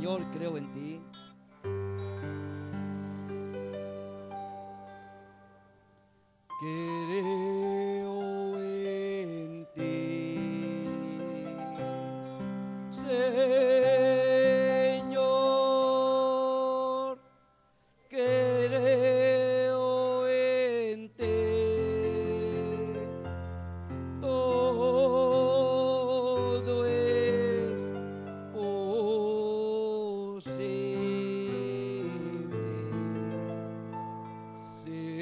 Señor, creo en ti. Creo en ti, Señor, creo en ti. Todo es posible, Señor,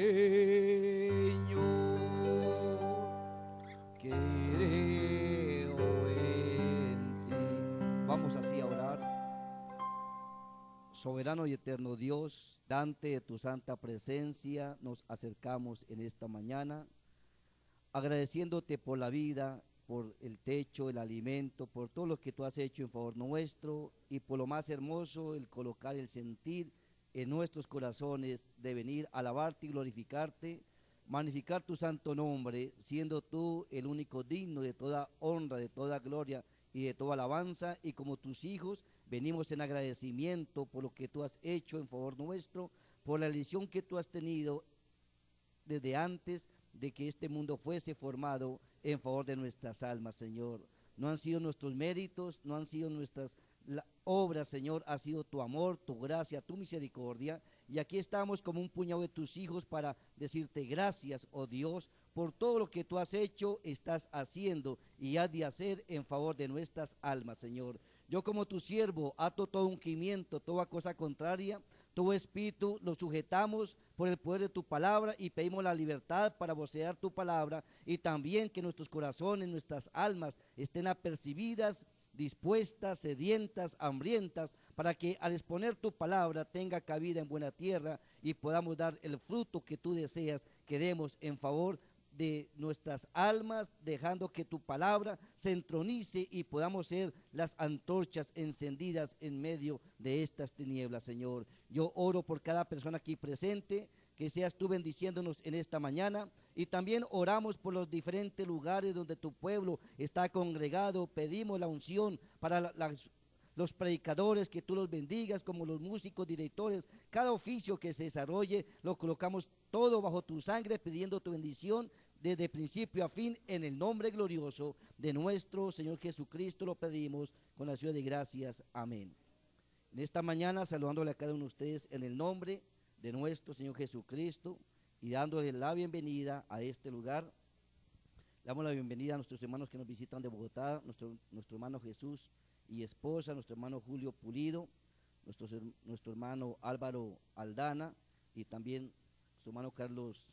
creo en ti. Vamos así a orar. Soberano y eterno Dios, Dante de tu santa presencia, nos acercamos en esta mañana, agradeciéndote por la vida, por el techo, el alimento, por todo lo que tú has hecho en favor nuestro y por lo más hermoso, el colocar el sentir en nuestros corazones de venir a alabarte y glorificarte, magnificar tu santo nombre, siendo tú el único digno de toda honra, de toda gloria y de toda alabanza, y como tus hijos venimos en agradecimiento por lo que tú has hecho en favor nuestro, por la elección que tú has tenido desde antes de que este mundo fuese formado en favor de nuestras almas, Señor. No han sido nuestros méritos, no han sido nuestras obras, Señor, ha sido tu amor, tu gracia, tu misericordia. Y aquí estamos como un puñado de tus hijos para decirte gracias, oh Dios, por todo lo que tú has hecho, estás haciendo y has de hacer en favor de nuestras almas, Señor. Yo como tu siervo ato todo ungimiento, toda cosa contraria, todo espíritu lo sujetamos por el poder de tu palabra y pedimos la libertad para vocear tu palabra, y también que nuestros corazones, nuestras almas estén apercibidas, dispuestas, sedientas, hambrientas, para que al exponer tu palabra tenga cabida en buena tierra y podamos dar el fruto que tú deseas que demos en favor de nuestras almas, dejando que tu palabra se entronice y podamos ser las antorchas encendidas en medio de estas tinieblas, Señor. Yo oro por cada persona aquí presente, que seas tú bendiciéndonos en esta mañana, y también oramos por los diferentes lugares donde tu pueblo está congregado. Pedimos la unción para los predicadores, que tú los bendigas, como los músicos, directores, cada oficio que se desarrolle, lo colocamos todo bajo tu sangre, pidiendo tu bendición desde principio a fin, en el nombre glorioso de nuestro Señor Jesucristo lo pedimos con acción de gracias. Amén. En esta mañana, saludándole a cada uno de ustedes en el nombre de nuestro Señor Jesucristo y dándole la bienvenida a este lugar. Damos la bienvenida a nuestros hermanos que nos visitan de Bogotá, nuestro hermano Jesús y esposa, nuestro hermano Julio Pulido, nuestro hermano Álvaro Aldana, y también nuestro hermano Carlos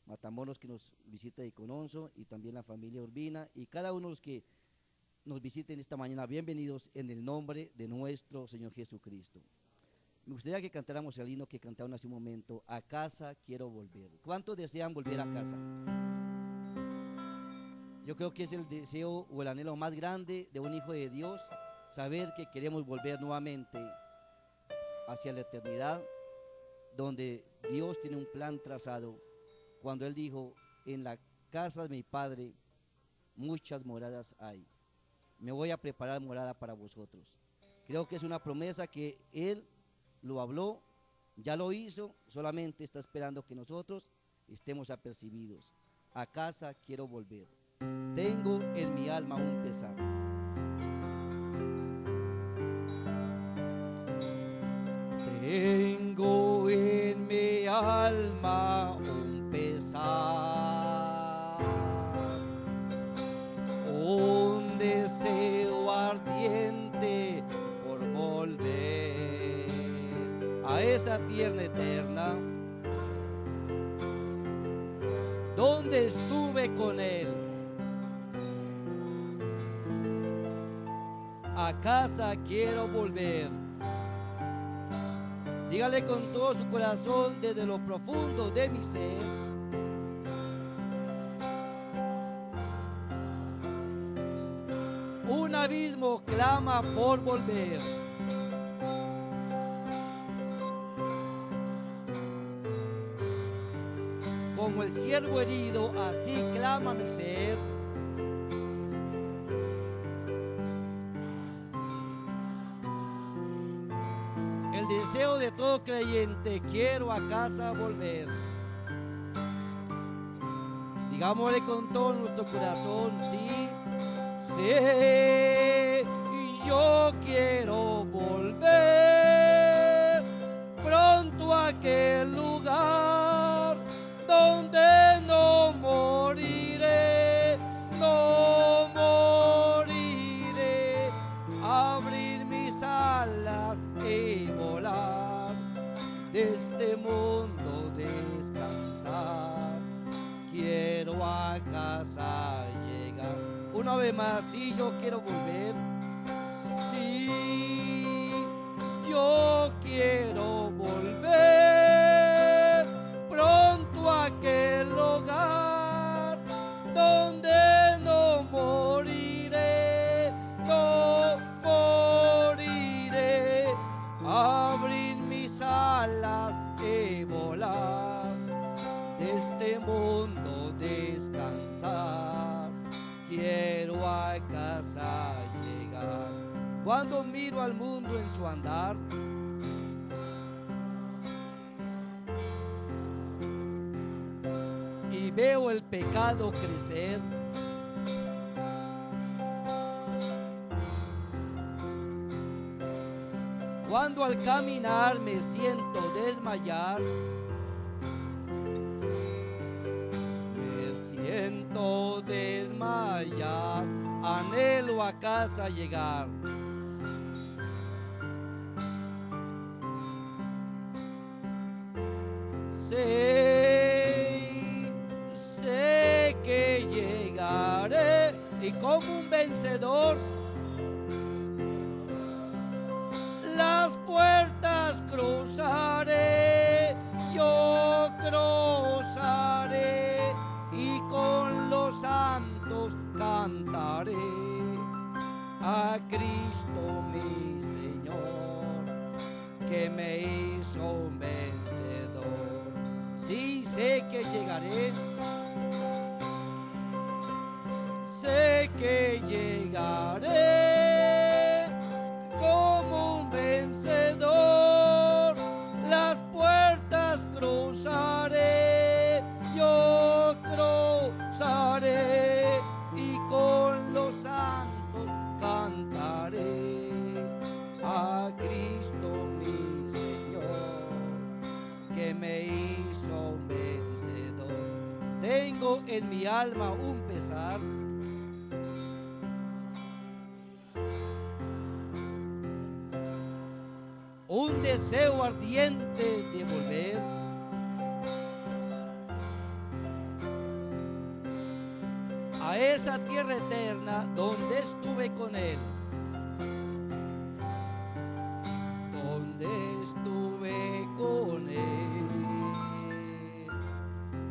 Matamoros, que nos visita de Cononso, y también la familia Urbina, y cada uno de los que nos visiten esta mañana, bienvenidos en el nombre de nuestro Señor Jesucristo. Me gustaría que cantáramos el himno que cantaron hace un momento: a casa quiero volver. ¿Cuántos desean volver a casa? Yo creo que es el deseo o el anhelo más grande de un hijo de Dios, saber que queremos volver nuevamente hacia la eternidad, donde Dios tiene un plan trazado, cuando Él dijo: en la casa de mi Padre muchas moradas hay, me voy a preparar morada para vosotros. Creo que es una promesa que Él lo habló, ya lo hizo, solamente está esperando que nosotros estemos apercibidos. A casa quiero volver, tengo en mi alma un pesar. Tengo en mi alma un pesar, un deseo ardiente por volver a esa tierra eterna donde estuve con Él. A casa quiero volver. Dígale con todo su corazón, desde lo profundo de mi ser: un abismo clama por volver. Como el siervo herido, así clama mi ser. El deseo de todo creyente, quiero a casa volver. Digámosle con todo nuestro corazón, sí, sí, yo quiero volver pronto a aquel lugar donde no moriré, no moriré, abrir mis alas y volar, de este mundo descansar. Quiero a casa llegar. Una vez más, sí, yo quiero volver. Sí, yo quiero volver pronto a aquel hogar donde no moriré, no moriré, abrir mis alas y volar, de este mundo descansar. Quiero a casa llegar. Cuando miro al mundo en su andar, y veo el pecado crecer, cuando al caminar me siento desmayar, me siento desmayar, anhelo a casa llegar. Sé que llegaré y como un vencedor las puertas cruzaré, yo cruzaré y con los santos cantaré a Cristo mi Señor, que me hizo un vencedor. Sí, sé que llegaré, sé que llegaré como un vencedor, las puertas cruzaré, yo cruzaré y con los santos cantaré a Cristo mi Señor, que me hizo un vencedor. Tengo en mi alma un pesar, un deseo ardiente de volver a esa tierra eterna donde estuve con Él, donde estuve con Él.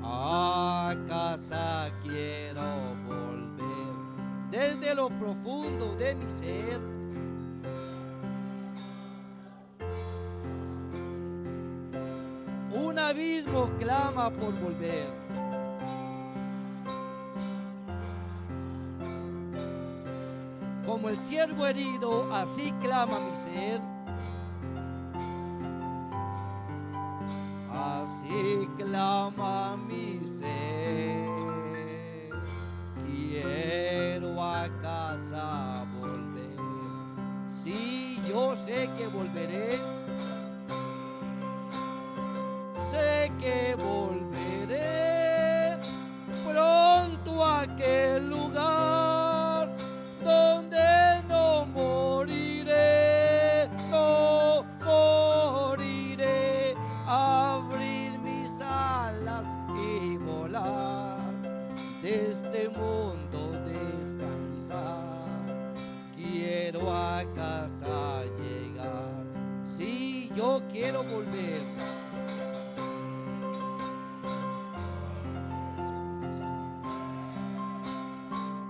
A casa quiero volver desde lo profundo de mi ser. Un abismo clama por volver. Como el ciervo herido, así clama mi ser. Así clama mi ser. Quiero a casa volver. Sí, yo sé que volveré. Sé que volveré pronto a aquel lugar donde no moriré, no moriré, abrir mis alas y volar, de este mundo descansar. Quiero a casa llegar, sí, yo quiero volver.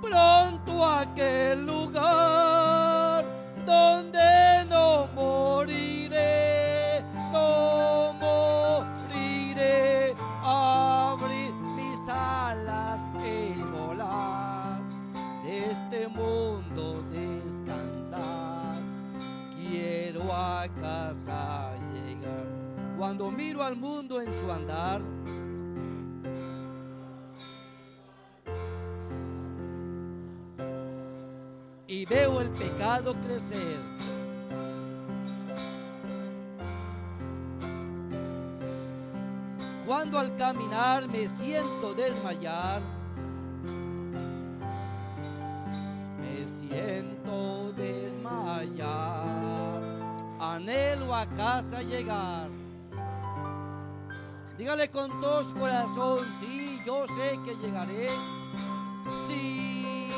Pronto a aquel lugar donde no moriré, no moriré, abrir mis alas y volar, de este mundo descansar. Quiero a a casa llegar. Cuando miro al mundo en su andar, y veo el pecado crecer, cuando al caminar me siento desmayar, me siento desmayar, anhelo a casa llegar. Dígale con todo su corazón, sí, yo sé que llegaré, sí,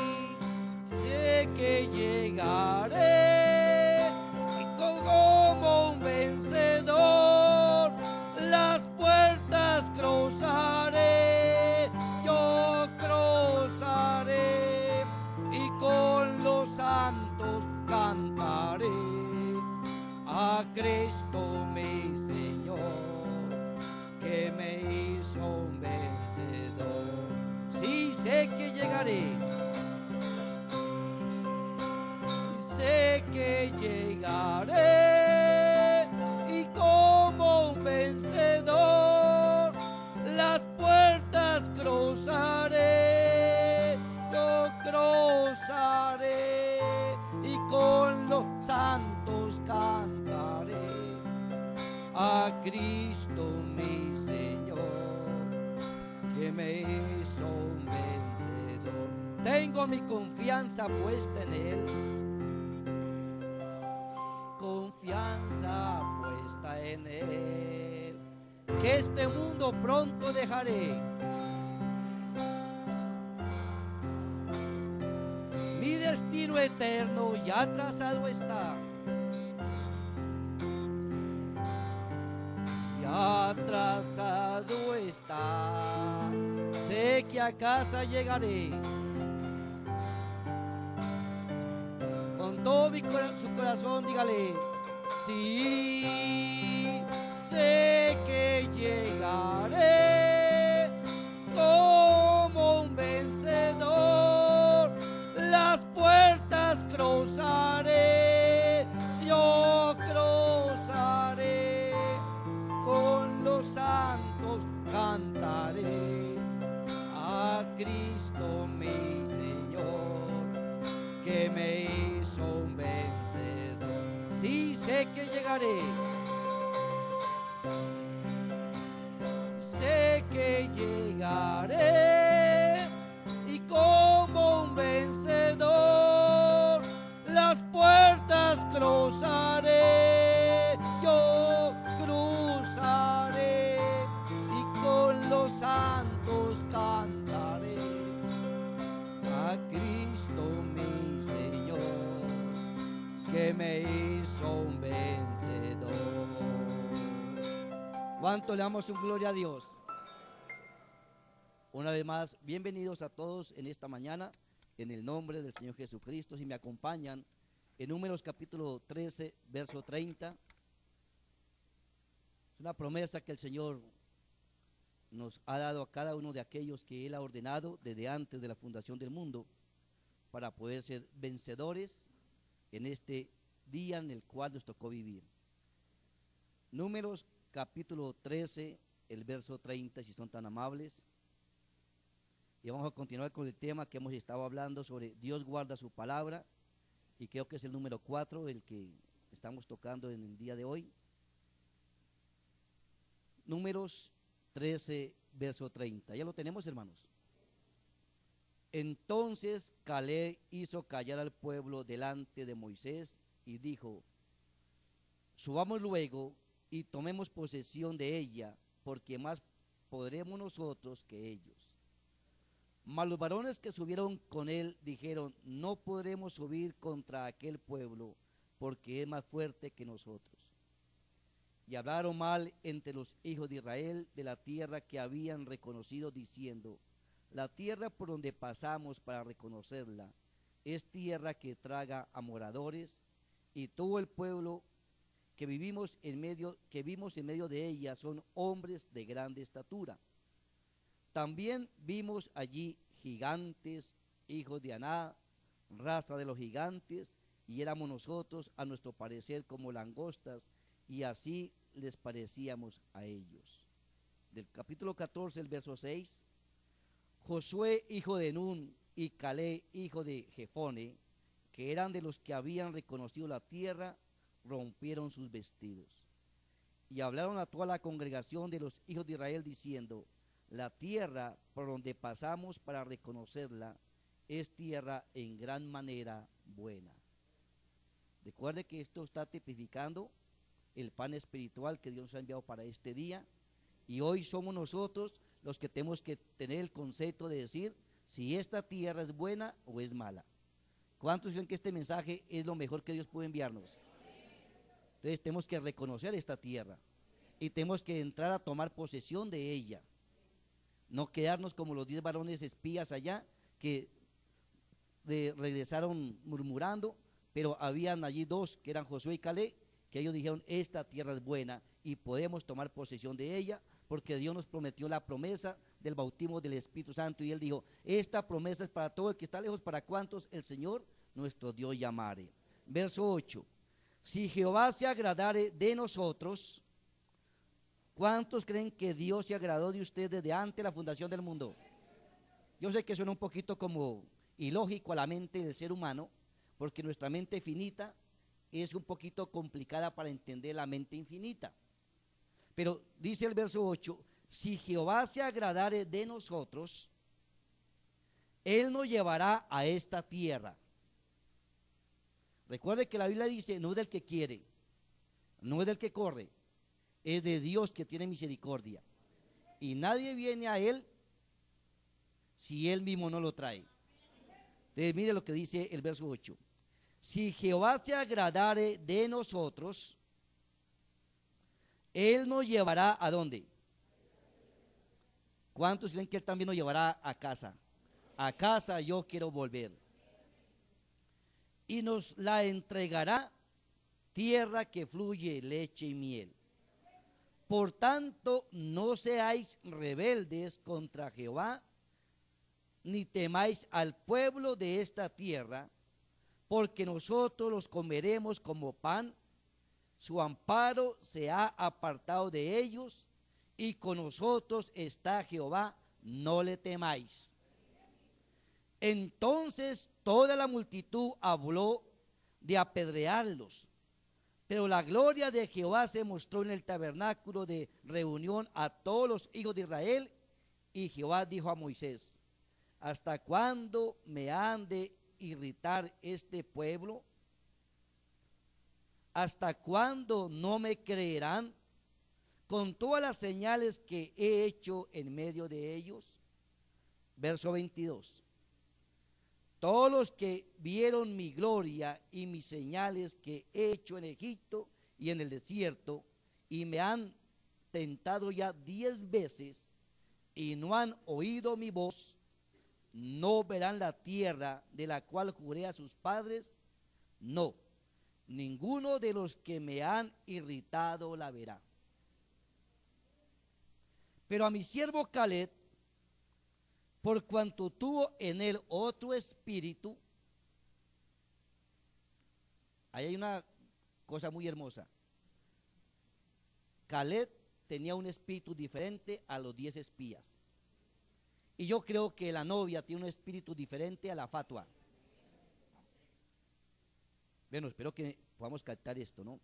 sé que llegaré, y como un vencedor las puertas cruzaré, yo cruzaré, y con los santos cantaré a Cristo mi Señor, que me hizo un vencedor. Sí, sé que llegaré, sé que llegaré, y como un vencedor las puertas cruzaré, yo cruzaré, y con los santos cantaré a Cristo mi Señor, que me hizo un vencedor. Tengo mi confianza puesta en Él, confianza puesta en Él, que este mundo pronto dejaré. Mi destino eterno ya trazado está, ya trazado está. Sé que a casa llegaré, con todo su corazón dígale, sí, sé que llegaré, como un vencedor las puertas cruzaré, yo cruzaré, con los santos cantaré a Cristo mi Señor, que me hizo un vencedor. Sí, sé que llegaré, sé que llegaré, y como un vencedor las puertas cruzaré, yo cruzaré, y con los santos cantaré a Cristo mi Señor, que me hizo un vencedor. ¿Cuánto le damos un gloria a Dios? Una vez más, bienvenidos a todos en esta mañana, en el nombre del Señor Jesucristo. Si me acompañan en Números capítulo 13, verso 30, es una promesa que el Señor nos ha dado a cada uno de aquellos que Él ha ordenado desde antes de la fundación del mundo, para poder ser vencedores en este día en el cual nos tocó vivir. Números capítulo 13, el verso 30, si son tan amables. Y vamos a continuar con el tema que hemos estado hablando sobre Dios guarda su palabra, y creo que es el número 4 el que estamos tocando en el día de hoy. Números 13, verso 30. ¿Ya lo tenemos, hermanos? Entonces Caleb hizo callar al pueblo delante de Moisés y dijo: subamos luego y tomemos posesión de ella, porque más podremos nosotros que ellos. Mas los varones que subieron con él dijeron: no podremos subir contra aquel pueblo, porque es más fuerte que nosotros. Y hablaron mal entre los hijos de Israel de la tierra que habían reconocido, diciendo: la tierra por donde pasamos para reconocerla es tierra que traga a moradores, y todo el pueblo que vimos en medio de ella son hombres de grande estatura. También vimos allí gigantes, hijos de Aná, raza de los gigantes, y éramos nosotros a nuestro parecer como langostas, y así les parecíamos a ellos. Del capítulo 14, el verso 6, Josué hijo de Nun y Caleb hijo de Jefone, que eran de los que habían reconocido la tierra, rompieron sus vestidos. Y hablaron a toda la congregación de los hijos de Israel diciendo: la tierra por donde pasamos para reconocerla es tierra en gran manera buena. Recuerde que esto está tipificando el pan espiritual que Dios nos ha enviado para este día, y hoy somos nosotros los que tenemos que tener el concepto de decir si esta tierra es buena o es mala. ¿Cuántos creen que este mensaje es lo mejor que Dios puede enviarnos? Entonces tenemos que reconocer esta tierra y tenemos que entrar a tomar posesión de ella, no quedarnos como los 10 varones espías allá que regresaron murmurando, pero habían allí dos que eran Josué y Caleb, que ellos dijeron: esta tierra es buena y podemos tomar posesión de ella, porque Dios nos prometió la promesa del bautismo del Espíritu Santo, y él dijo: esta promesa es para todo el que está lejos, para cuantos el Señor nuestro Dios llamare. Verso 8: si Jehová se agradare de nosotros, ¿cuántos creen que Dios se agradó de ustedes desde antes de la fundación del mundo? Yo sé que suena un poquito como ilógico a la mente del ser humano, porque nuestra mente finita es un poquito complicada para entender la mente infinita. Pero dice el verso 8: si Jehová se agradare de nosotros, Él nos llevará a esta tierra. Recuerde que la Biblia dice: no es del que quiere, no es del que corre, es de Dios que tiene misericordia. Y nadie viene a Él si Él mismo no lo trae. Entonces mire lo que dice el verso 8: si Jehová se agradare de nosotros, Él nos llevará ¿a dónde? ¿Cuántos creen que Él también nos llevará a casa? A casa yo quiero volver. Y nos la entregará, tierra que fluye leche y miel. Por tanto, no seáis rebeldes contra Jehová, ni temáis al pueblo de esta tierra, porque nosotros los comeremos como pan. Su amparo se ha apartado de ellos, y con nosotros está Jehová, no le temáis. Entonces toda la multitud habló de apedrearlos, pero la gloria de Jehová se mostró en el tabernáculo de reunión a todos los hijos de Israel, y Jehová dijo a Moisés: ¿hasta cuándo me han de irritar este pueblo? ¿Hasta cuándo no me creerán con todas las señales que he hecho en medio de ellos? Verso 22: todos los que vieron mi gloria y mis señales que he hecho en Egipto y en el desierto, y me han tentado ya 10 veces, y no han oído mi voz, no verán la tierra de la cual juré a sus padres, no, ninguno de los que me han irritado la verá. Pero a mi siervo Caleb, por cuanto tuvo en él otro espíritu. Ahí hay una cosa muy hermosa. Caleb tenía un espíritu diferente a los 10 espías. Y yo creo que la novia tiene un espíritu diferente a la fatua. Bueno, espero que podamos captar esto, ¿no?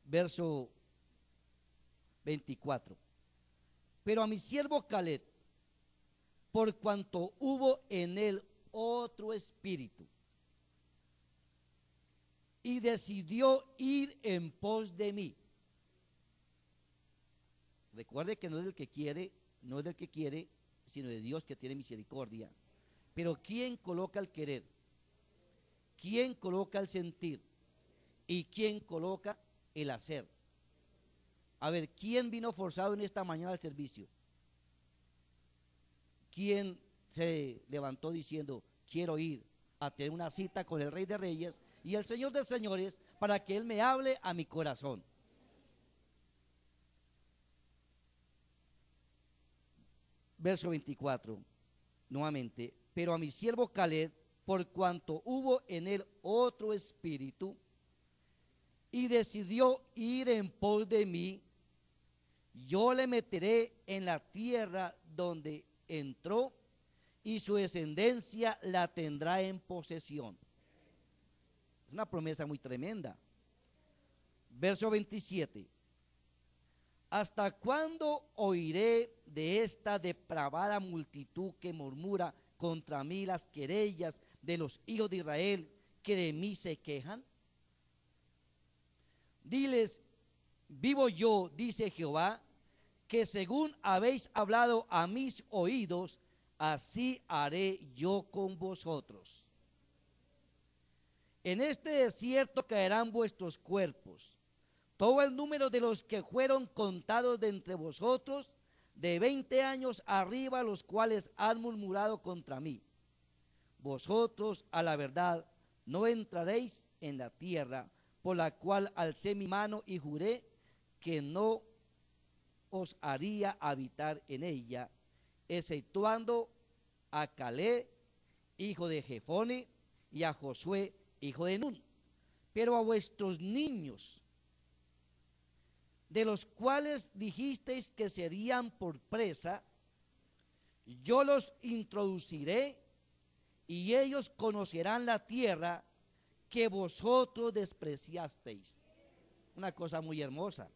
Verso 24. Pero a mi siervo Caleb, por cuanto hubo en él otro espíritu, y decidió ir en pos de mí. Recuerde que no es del que quiere, no es del que quiere, sino de Dios que tiene misericordia. Pero ¿quién coloca el querer? ¿Quién coloca el sentir? ¿Y quién coloca el hacer? A ver, ¿quién vino forzado en esta mañana al servicio? ¿Quién se levantó diciendo: quiero ir a tener una cita con el Rey de Reyes y el Señor de Señores para que Él me hable a mi corazón? Verso 24, nuevamente: pero a mi siervo Caleb, por cuanto hubo en él otro espíritu, y decidió ir en pos de mí, yo le meteré en la tierra donde entró, y su descendencia la tendrá en posesión. Es una promesa muy tremenda. Verso 27. ¿Hasta cuándo oiré de esta depravada multitud que murmura contra mí las querellas de los hijos de Israel que de mí se quejan? Diles, vivo yo, dice Jehová, que según habéis hablado a mis oídos, así haré yo con vosotros. En este desierto caerán vuestros cuerpos, todo el número de los que fueron contados de entre vosotros, de 20 años arriba, los cuales han murmurado contra mí. Vosotros a la verdad no entraréis en la tierra, por la cual alcé mi mano y juré que no os haría habitar en ella, exceptuando a Caleb, hijo de Jefone, y a Josué, hijo de Nun. Pero a vuestros niños, de los cuales dijisteis que serían por presa, yo los introduciré, y ellos conocerán la tierra que vosotros despreciasteis. Una cosa muy hermosa.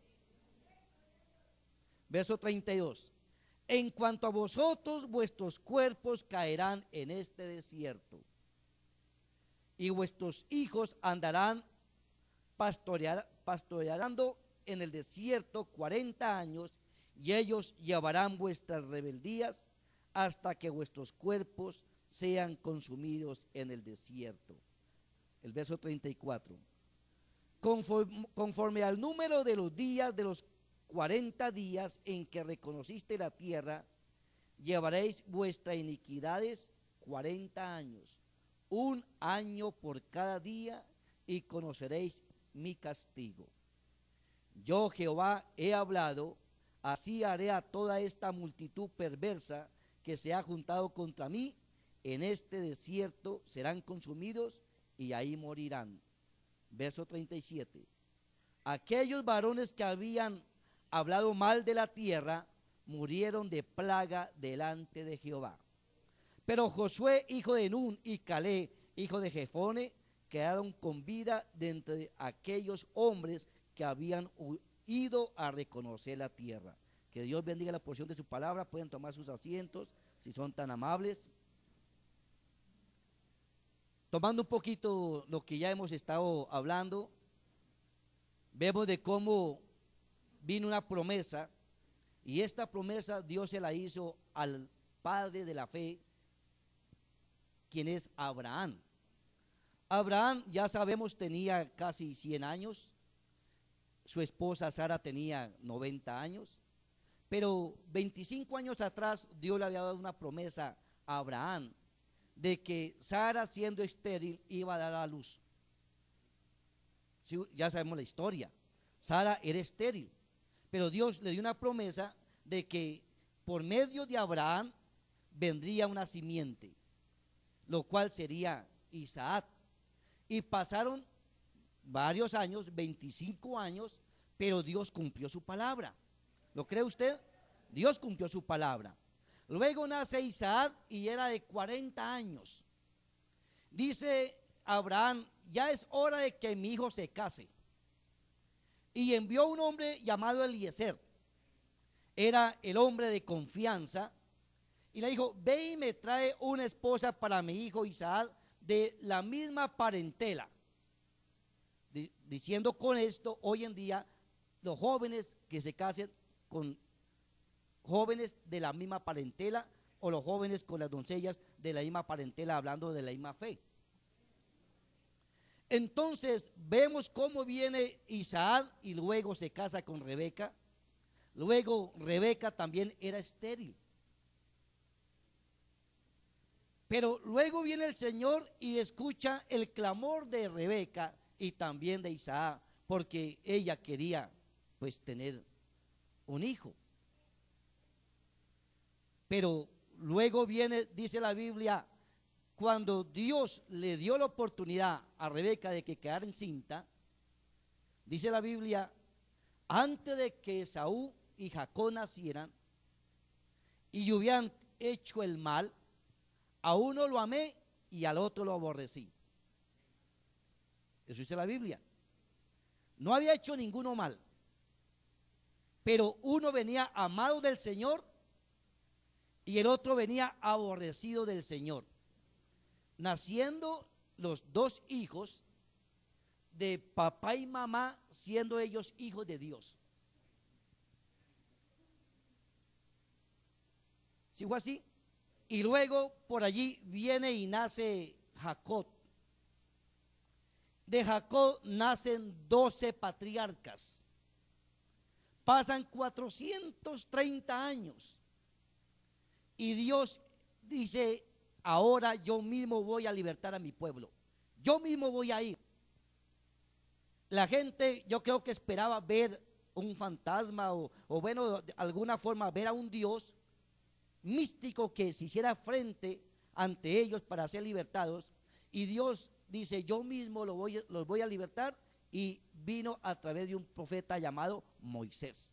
Verso 32. En cuanto a vosotros, vuestros cuerpos caerán en este desierto, y vuestros hijos andarán pastoreando en el desierto 40 años, y ellos llevarán vuestras rebeldías hasta que vuestros cuerpos sean consumidos en el desierto. El verso 34. Conforme al número de los días de los 40 días en que reconociste la tierra, llevaréis vuestras iniquidades 40 años, un año por cada día, y conoceréis mi castigo. Yo, Jehová, he hablado, así haré a toda esta multitud perversa que se ha juntado contra mí. En este desierto serán consumidos y ahí morirán. Verso 37. Aquellos varones que habían hablado mal de la tierra murieron de plaga delante de Jehová. Pero Josué, hijo de Nun, y Caleb, hijo de Jefone, quedaron con vida de entre aquellos hombres que habían ido a reconocer la tierra. Que Dios bendiga la porción de su palabra. Pueden tomar sus asientos si son tan amables. Tomando un poquito lo que ya hemos estado hablando, vemos de cómo vino una promesa, y esta promesa Dios se la hizo al padre de la fe, quien es Abraham. Abraham, ya sabemos, tenía casi 100 años, su esposa Sara tenía 90 años, pero 25 años atrás Dios le había dado una promesa a Abraham de que Sara, siendo estéril, iba a dar a luz. Sí, ya sabemos la historia. Sara era estéril, pero Dios le dio una promesa de que por medio de Abraham vendría una simiente, lo cual sería Isaac. Y pasaron varios años, 25 años, pero Dios cumplió su palabra. ¿Lo cree usted? Dios cumplió su palabra. Luego nace Isaac y era de 40 años. Dice Abraham, ya es hora de que mi hijo se case. Y envió un hombre llamado Eliezer. Era el hombre de confianza. Y le dijo, ve y me trae una esposa para mi hijo Isaac de la misma parentela. Diciendo con esto, hoy en día, los jóvenes que se casen con jóvenes de la misma parentela, o los jóvenes con las doncellas de la misma parentela, hablando de la misma fe. Entonces vemos cómo viene Isaac y luego se casa con Rebeca. Luego Rebeca también era estéril. Pero luego viene el Señor y escucha el clamor de Rebeca y también de Isaac, porque ella quería pues tener un hijo. Pero luego viene, dice la Biblia, cuando Dios le dio la oportunidad a Rebeca de que quedara encinta, dice la Biblia, antes de que Esaú y Jacob nacieran y hubieran hecho el mal, a uno lo amé y al otro lo aborrecí. Eso dice la Biblia. No había hecho ninguno mal, pero uno venía amado del Señor y el otro venía aborrecido del Señor, naciendo los dos hijos de papá y mamá, siendo ellos hijos de Dios. ¿Sí fue así? Y luego por allí viene y nace Jacob. De Jacob nacen 12 patriarcas. Pasan 430 años. Y Dios dice, ahora yo mismo voy a libertar a mi pueblo. Yo mismo voy a ir. La gente, yo creo que esperaba ver un fantasma o bueno, de alguna forma ver a un Dios místico que se hiciera frente ante ellos para ser libertados. Y Dios dice, yo mismo los voy a libertar, y vino a través de un profeta llamado Moisés.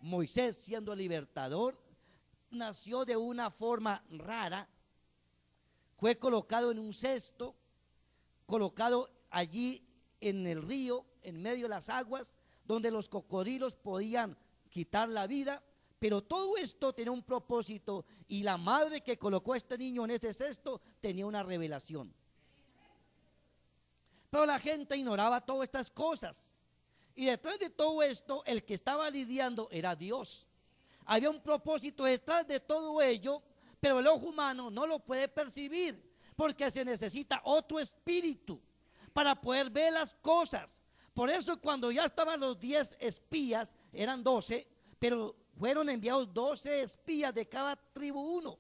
Moisés, siendo el libertador, nació de una forma rara, fue colocado en un cesto, colocado allí en el río, en medio de las aguas, donde los cocodrilos podían quitar la vida, pero todo esto tenía un propósito, y la madre que colocó a este niño en ese cesto tenía una revelación. Pero la gente ignoraba todas estas cosas, y detrás de todo esto el que estaba lidiando era Dios. Había un propósito detrás de todo ello, pero el ojo humano no lo puede percibir, porque se necesita otro espíritu para poder ver las cosas. Por eso cuando ya estaban los 10 espías, eran 12, pero fueron enviados 12 espías de cada tribu uno.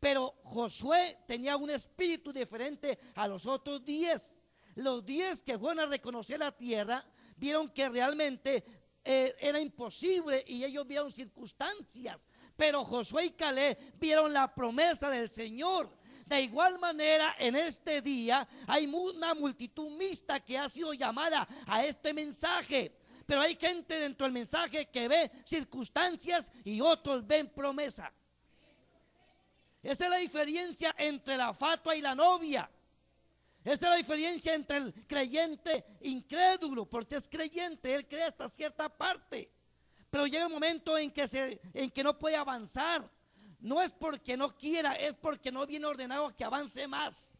Pero Josué tenía un espíritu diferente a los otros 10. Los 10 que fueron a reconocer la tierra vieron que realmente era imposible, y ellos vieron circunstancias, pero Josué y Caleb vieron la promesa del Señor. De igual manera, en este día hay una multitud mixta que ha sido llamada a este mensaje, pero hay gente dentro del mensaje que ve circunstancias y otros ven promesa. Esa es la diferencia entre la fatua y la novia. Esa es la diferencia entre el creyente incrédulo, porque es creyente, él cree hasta cierta parte, pero llega un momento en que no puede avanzar. No es porque no quiera, es porque no viene ordenado a que avance más.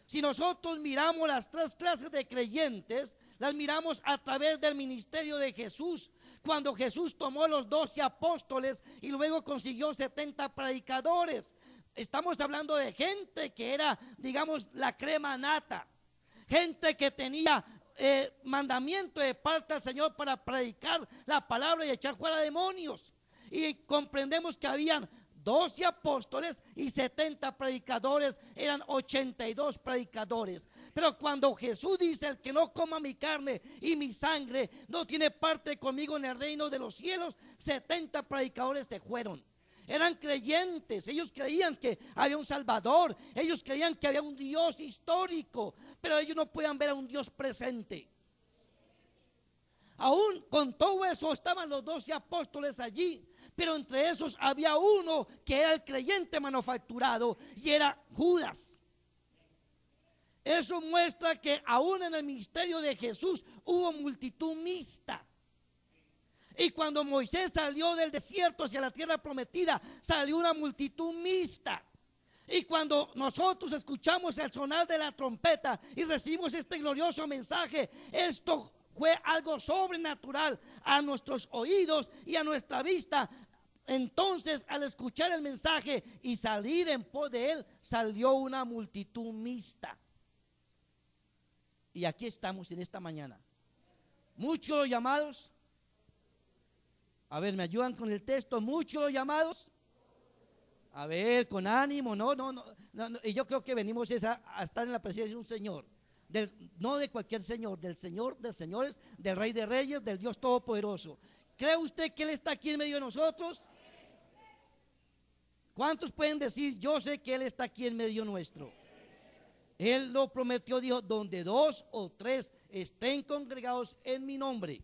Si nosotros miramos las 3 clases de creyentes, las miramos a través del ministerio de Jesús. Cuando Jesús tomó los 12 apóstoles y luego consiguió 70 predicadores, estamos hablando de gente que era, digamos, la crema nata, gente que tenía mandamiento de parte del Señor para predicar la palabra y echar fuera demonios. Y comprendemos que habían 12 apóstoles y 70 predicadores, eran 82 predicadores. Pero cuando Jesús dice, el que no coma mi carne y mi sangre no tiene parte conmigo en el reino de los cielos, 70 predicadores se fueron. Eran creyentes, ellos creían que había un Salvador, ellos creían que había un Dios histórico, pero ellos no podían ver a un Dios presente. Aún con todo eso estaban los 12 apóstoles allí, pero entre esos había uno que era el creyente manufacturado, y era Judas. Eso muestra que aún en el ministerio de Jesús hubo multitud mixta. Y cuando Moisés salió del desierto hacia la tierra prometida, salió una multitud mixta. Y cuando nosotros escuchamos el sonar de la trompeta y recibimos este glorioso mensaje, esto fue algo sobrenatural a nuestros oídos y a nuestra vista. Entonces, al escuchar el mensaje y salir en pos de él, salió una multitud mixta. Y aquí estamos en esta mañana. Muchos los llamados. A ver, ¿me ayudan con el texto? Muchos los llamados. A ver, con ánimo. No. Y yo creo que venimos a estar en la presencia de un Señor. No de cualquier Señor, del Señor de señores, del Rey de Reyes, del Dios Todopoderoso. ¿Cree usted que Él está aquí en medio de nosotros? ¿Cuántos pueden decir, yo sé que Él está aquí en medio nuestro? Él lo prometió, dijo, donde 2 o 3 estén congregados en mi nombre,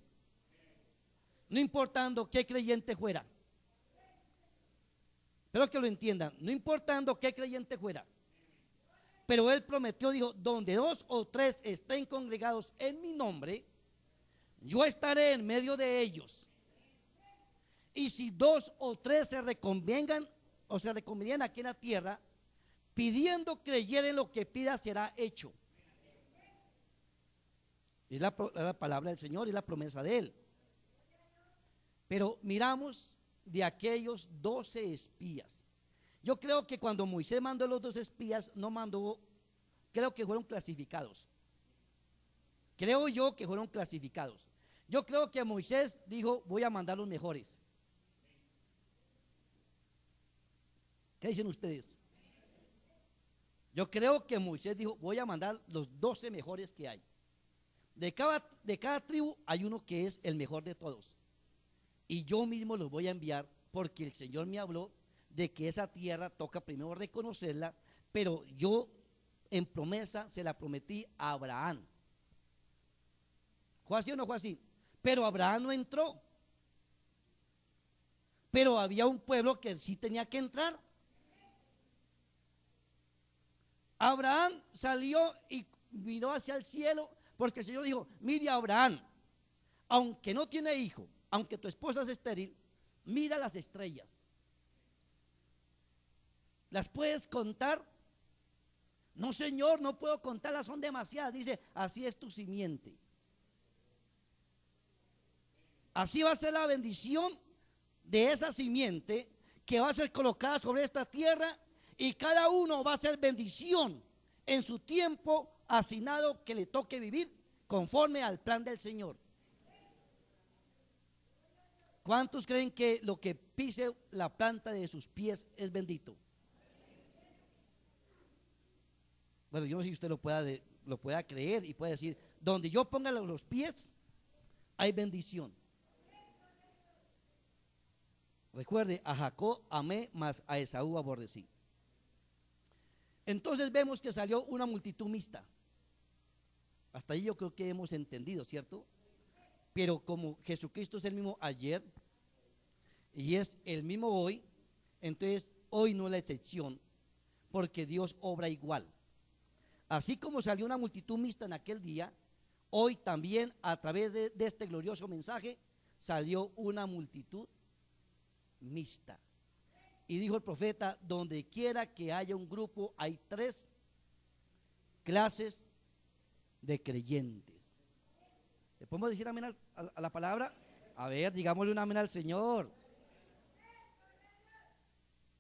no importando qué creyente fuera. Espero que lo entiendan, no importando qué creyente fuera. Pero Él prometió, dijo, donde 2 o 3 estén congregados en mi nombre, yo estaré en medio de ellos. Y si 2 o 3 se reconvengan o se reconvenían aquí en la tierra, pidiendo creyeren lo que pida será hecho. Es la palabra del Señor y la promesa de Él. Pero miramos de aquellos 12 espías. Yo creo que cuando Moisés mandó los 12 espías, no mandó, creo que fueron clasificados. Creo yo que fueron clasificados. Yo creo que Moisés dijo, voy a mandar los mejores. ¿Qué dicen ustedes? Yo creo que Moisés dijo, voy a mandar los 12 mejores que hay. De cada tribu hay uno que es el mejor de todos. Y yo mismo los voy a enviar porque el Señor me habló de que esa tierra toca primero reconocerla, pero yo en promesa se la prometí a Abraham. ¿Fue así o no fue así? Pero Abraham no entró. Pero había un pueblo que sí tenía que entrar. Abraham salió y miró hacia el cielo porque el Señor dijo, mire Abraham, aunque no tiene hijo, aunque tu esposa es estéril, mira las estrellas. ¿Las puedes contar? No, Señor, no puedo contarlas, son demasiadas. Dice, así es tu simiente. Así va a ser la bendición de esa simiente que va a ser colocada sobre esta tierra, y cada uno va a ser bendición en su tiempo asignado que le toque vivir conforme al plan del Señor. ¿Cuántos creen que lo que pise la planta de sus pies es bendito? Bueno, yo no sé si usted lo pueda creer y puede decir, donde yo ponga los pies, hay bendición. Recuerde, a Jacob amé, mas a Esaú aborrecí. Entonces vemos que salió una multitud mixta. Hasta ahí yo creo que hemos entendido, ¿cierto? Pero como Jesucristo es el mismo ayer y es el mismo hoy, entonces hoy no es la excepción, porque Dios obra igual. Así como salió una multitud mixta en aquel día, hoy también a través de este glorioso mensaje salió una multitud mixta. Y dijo el profeta, donde quiera que haya un grupo, hay 3 clases de creyentes. ¿Le podemos decir amén a la palabra? A ver, digámosle un amén al Señor.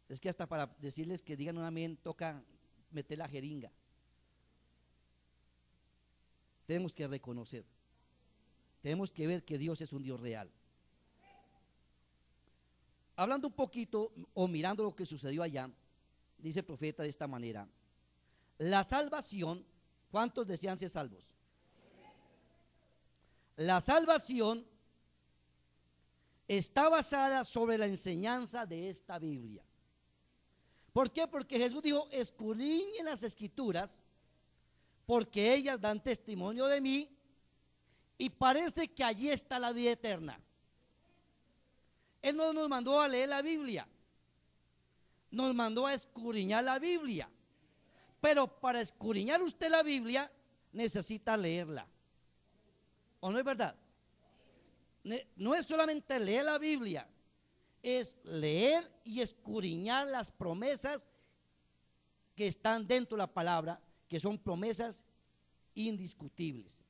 Es que hasta para decirles que digan un amén toca meter la jeringa. Tenemos que reconocer, tenemos que ver que Dios es un Dios real. Hablando un poquito o mirando lo que sucedió allá, dice el profeta de esta manera: la salvación, ¿cuántos desean ser salvos? La salvación está basada sobre la enseñanza de esta Biblia. ¿Por qué? Porque Jesús dijo, escudriñen las escrituras, porque ellas dan testimonio de mí, y parece que allí está la vida eterna. Él no nos mandó a leer la Biblia, nos mandó a escudriñar la Biblia. Pero para escudriñar usted la Biblia necesita leerla. ¿O no es verdad? No es solamente leer la Biblia, es leer y escudriñar las promesas que están dentro de la palabra, que son promesas indiscutibles.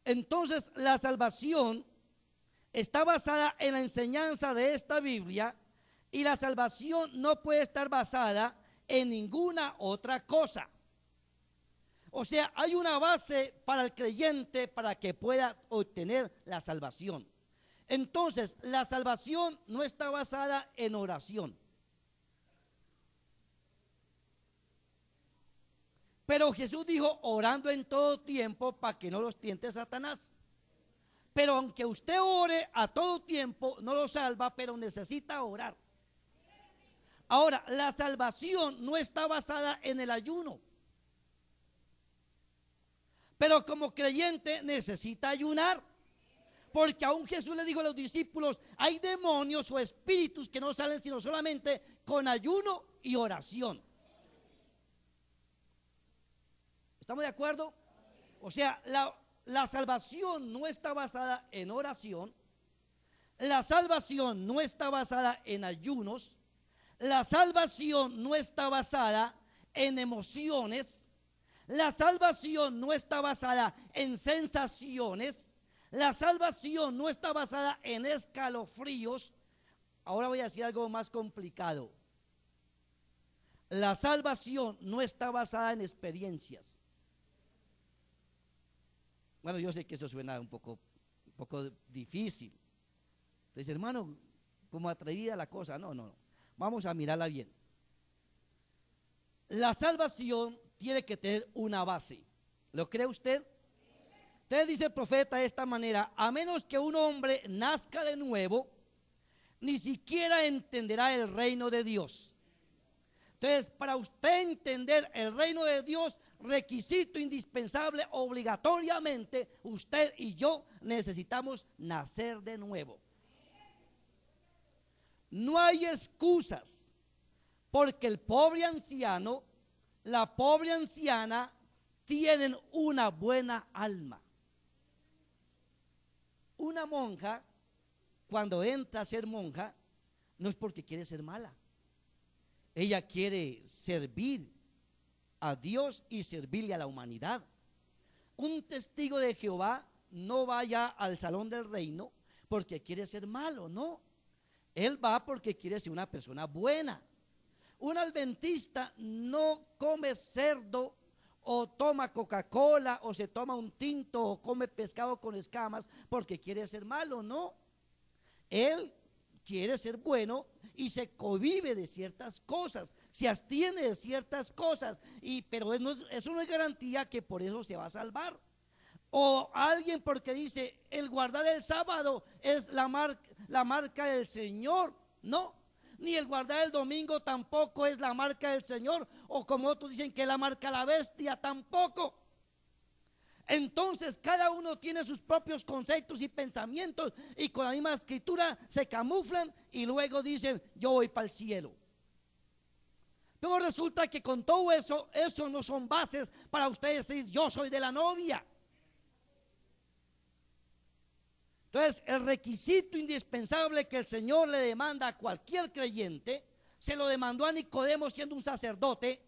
Entonces la salvación está basada en la enseñanza de esta Biblia, y la salvación no puede estar basada en ninguna otra cosa. O sea, hay una base para el creyente para que pueda obtener la salvación. Entonces, la salvación no está basada en oración. Pero Jesús dijo, orando en todo tiempo para que no los tiente Satanás. Pero aunque usted ore a todo tiempo, no lo salva, pero necesita orar. Ahora, la salvación no está basada en el ayuno. Pero como creyente necesita ayunar. Porque aún Jesús le dijo a los discípulos, hay demonios o espíritus que no salen sino solamente con ayuno y oración. ¿Estamos de acuerdo? O sea, la salvación no está basada en oración. La salvación no está basada en ayunos. La salvación no está basada en emociones. La salvación no está basada en sensaciones. La salvación no está basada en escalofríos. Ahora voy a decir algo más complicado. La salvación no está basada en experiencias. Bueno, yo sé que eso suena un poco difícil. Entonces, hermano, como atrevida la cosa. No. Vamos a mirarla bien. La salvación tiene que tener una base. ¿Lo cree usted? Entonces dice el profeta de esta manera: a menos que un hombre nazca de nuevo, ni siquiera entenderá el reino de Dios. Entonces, para usted entender el reino de Dios, requisito indispensable, obligatoriamente, usted y yo necesitamos nacer de nuevo. No hay excusas, porque el pobre anciano, la pobre anciana, tienen una buena alma. Una monja, cuando entra a ser monja, no es porque quiere ser mala. Ella quiere servir a Dios y servirle a la humanidad. Un testigo de Jehová no vaya al salón del reino porque quiere ser malo, no. Él va porque quiere ser una persona buena. Un adventista no come cerdo o toma Coca-Cola o se toma un tinto o come pescado con escamas porque quiere ser malo, no. Él quiere ser bueno y se convive de ciertas cosas, se abstiene de ciertas cosas, pero eso no es garantía que por eso se va a salvar. O alguien porque dice el guardar el sábado es la marca del Señor, no. Ni el guardar el domingo tampoco es la marca del Señor, o como otros dicen que es la marca de la bestia, tampoco. Entonces cada uno tiene sus propios conceptos y pensamientos, y con la misma escritura se camuflan y luego dicen yo voy para el cielo. Pero resulta que con todo eso no son bases para ustedes decir yo soy de la novia. Entonces, el requisito indispensable que el Señor le demanda a cualquier creyente, se lo demandó a Nicodemo siendo un sacerdote,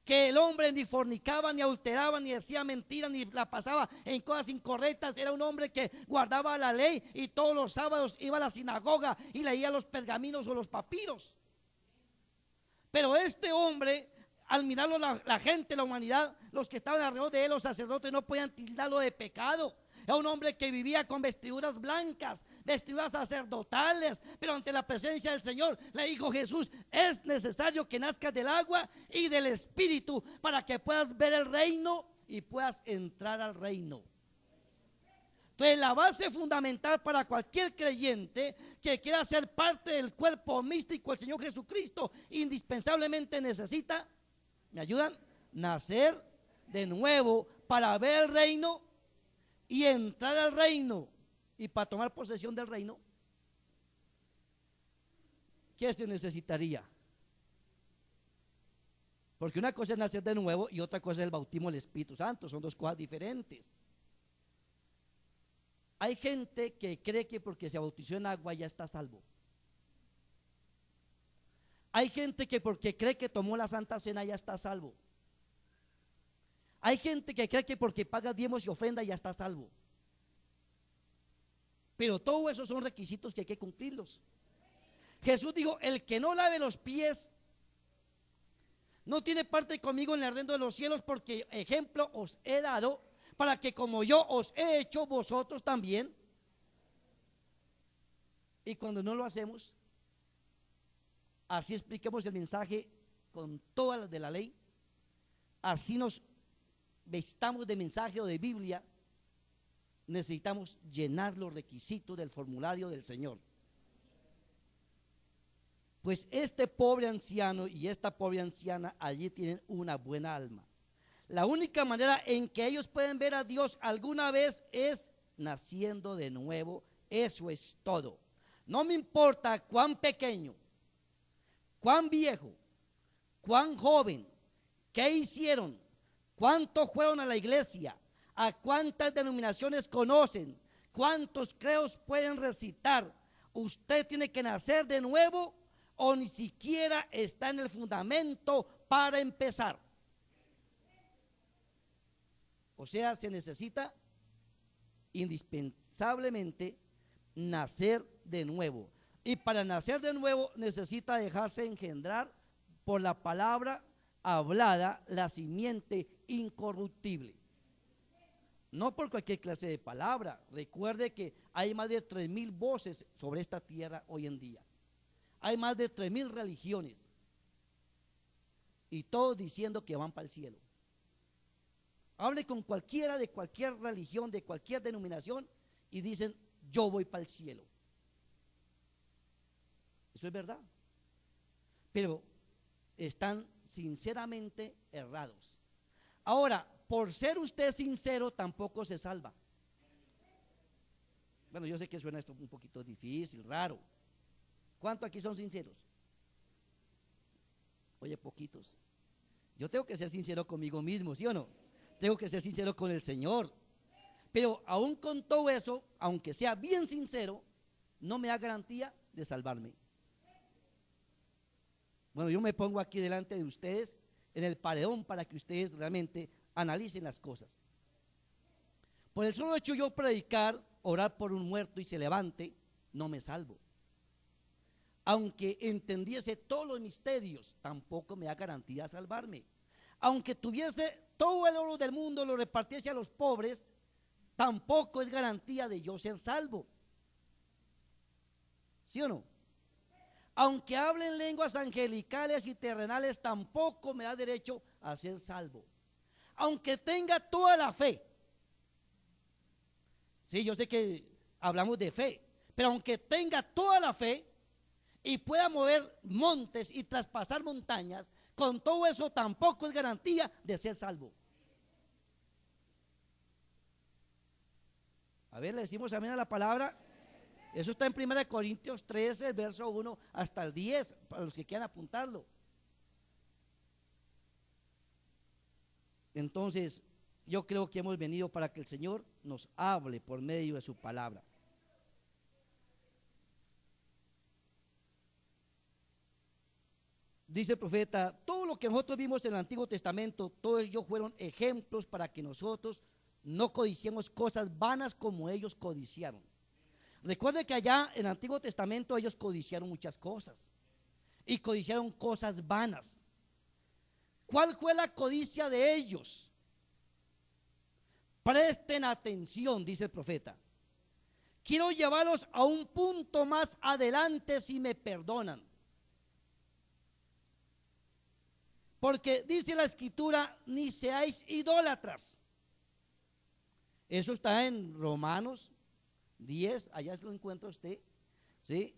que el hombre ni fornicaba, ni adulteraba, ni decía mentiras, ni la pasaba en cosas incorrectas. Era un hombre que guardaba la ley y todos los sábados iba a la sinagoga y leía los pergaminos o los papiros. Pero este hombre, al mirarlo la gente, la humanidad, los que estaban alrededor de él, los sacerdotes, no podían tildarlo de pecado. Era un hombre que vivía con vestiduras blancas, vestiduras sacerdotales, pero ante la presencia del Señor le dijo Jesús: es necesario que nazcas del agua y del Espíritu para que puedas ver el reino y puedas entrar al reino. Entonces, la base fundamental para cualquier creyente que quiera ser parte del cuerpo místico del Señor Jesucristo, indispensablemente necesita, ¿me ayudan? Nacer de nuevo para ver el reino y entrar al reino. Y para tomar posesión del reino, ¿qué se necesitaría? Porque una cosa es nacer de nuevo y otra cosa es el bautismo del Espíritu Santo. Son dos cosas diferentes. Hay gente que cree que porque se bautizó en agua ya está salvo. Hay gente que porque cree que tomó la Santa Cena ya está salvo. Hay gente que cree que porque paga diezmos y ofrenda ya está salvo. Pero todos esos son requisitos que hay que cumplirlos. Jesús dijo: el que no lave los pies no tiene parte conmigo en el reino de los cielos, porque ejemplo os he dado para que como yo os he hecho, vosotros también. Y cuando no lo hacemos, así expliquemos el mensaje con todas las de la ley, así nos vestamos de mensaje o de Biblia, necesitamos llenar los requisitos del formulario del Señor. Pues este pobre anciano y esta pobre anciana allí tienen una buena alma. La única manera en que ellos pueden ver a Dios alguna vez es naciendo de nuevo. Eso es todo. No me importa cuán pequeño, cuán viejo, cuán joven, qué hicieron, cuántos fueron a la iglesia, a cuántas denominaciones conocen, cuántos credos pueden recitar. Usted tiene que nacer de nuevo o ni siquiera está en el fundamento para empezar. O sea, se necesita indispensablemente nacer de nuevo. Y para nacer de nuevo necesita dejarse engendrar por la palabra hablada, la simiente incorruptible. No por cualquier clase de palabra. Recuerde que hay más de 3,000 voces sobre esta tierra hoy en día. Hay más de 3,000 religiones. Y todos diciendo que van para el cielo. Hable con cualquiera de cualquier religión, de cualquier denominación, y dicen, yo voy para el cielo. Eso es verdad. Pero están sinceramente errados. Ahora, por ser usted sincero, tampoco se salva. Bueno, yo sé que suena esto un poquito difícil, raro. ¿Cuántos aquí son sinceros? Oye, poquitos. Yo tengo que ser sincero conmigo mismo, ¿sí o no? Tengo que ser sincero con el Señor. Pero aún con todo eso, aunque sea bien sincero, no me da garantía de salvarme. Bueno, yo me pongo aquí delante de ustedes en el paredón para que ustedes realmente analicen las cosas. Por el solo hecho yo predicar, orar por un muerto y se levante, no me salvo. Aunque entendiese todos los misterios, tampoco me da garantía de salvarme. Aunque tuviese todo el oro del mundo, lo repartiese a los pobres, tampoco es garantía de yo ser salvo. ¿Sí o no? Aunque hable en lenguas angelicales y terrenales, tampoco me da derecho a ser salvo. Aunque tenga toda la fe. Sí, yo sé que hablamos de fe, pero aunque tenga toda la fe y pueda mover montes y traspasar montañas, con todo eso tampoco es garantía de ser salvo. A ver, le decimos amén a la palabra. Eso está en 1 Corintios 13, verso 1 hasta el 10, para los que quieran apuntarlo. Entonces, yo creo que hemos venido para que el Señor nos hable por medio de su palabra. Dice el profeta, todo lo que nosotros vimos en el Antiguo Testamento, todos ellos fueron ejemplos para que nosotros no codiciemos cosas vanas como ellos codiciaron. Recuerde que allá en el Antiguo Testamento ellos codiciaron muchas cosas y codiciaron cosas vanas. ¿Cuál fue la codicia de ellos? Presten atención, dice el profeta. Quiero llevarlos a un punto más adelante si me perdonan. Porque dice la escritura, ni seáis idólatras. Eso está en Romanos 10, allá se lo encuentra usted, ¿sí?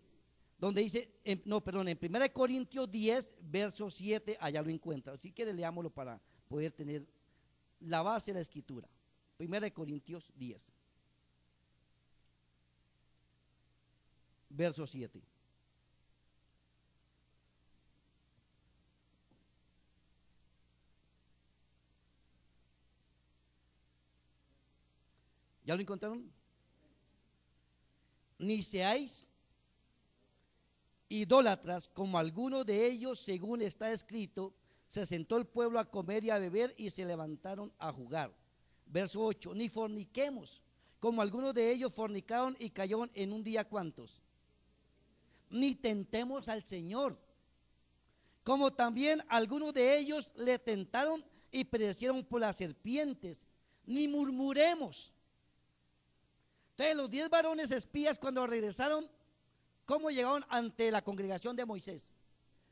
Donde dice, en 1 Corintios 10, verso 7, allá lo encuentra. Así que leámoslo para poder tener la base de la escritura. 1 Corintios 10, verso 7. ¿Ya lo encontraron? Ni seáis idólatras como algunos de ellos, según está escrito, se sentó el pueblo a comer y a beber y se levantaron a jugar. Verso 8, ni forniquemos, como algunos de ellos fornicaron y cayeron en un día. ¿Cuántos? Ni tentemos al Señor, como también algunos de ellos le tentaron y perecieron por las serpientes. Ni murmuremos. Entonces los 10 varones espías cuando regresaron, ¿cómo llegaron ante la congregación de Moisés?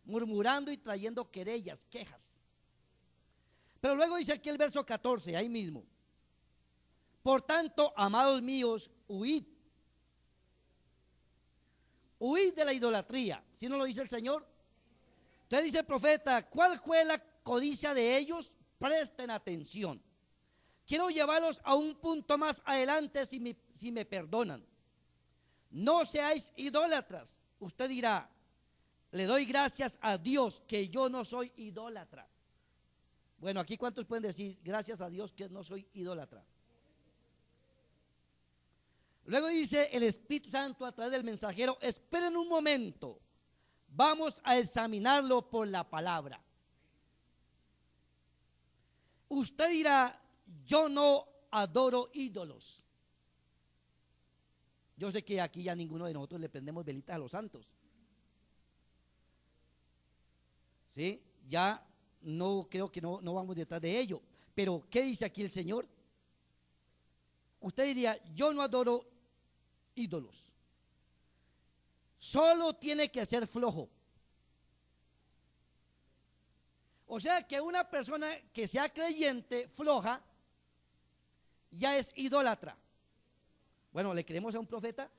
Murmurando y trayendo querellas, quejas. Pero luego dice aquí el verso 14, ahí mismo. Por tanto, amados míos, huid. Huid de la idolatría. ¿Sí no lo dice el Señor? Entonces dice el profeta, ¿cuál fue la codicia de ellos? Presten atención. Quiero llevarlos a un punto más adelante si me perdonan. No seáis idólatras. Usted dirá, le doy gracias a Dios que yo no soy idólatra. Bueno, aquí ¿cuántos pueden decir gracias a Dios que no soy idólatra? Luego dice el Espíritu Santo a través del mensajero, esperen un momento, vamos a examinarlo por la palabra. Usted dirá, yo no adoro ídolos. Yo sé que aquí ya ninguno de nosotros le prendemos velitas a los santos. ¿Sí? Ya no creo que no vamos detrás de ello. Pero ¿qué dice aquí el Señor? Usted diría, yo no adoro ídolos. Solo tiene que ser flojo. O sea que una persona que sea creyente floja ya es idólatra. Bueno, ¿le creemos a un profeta?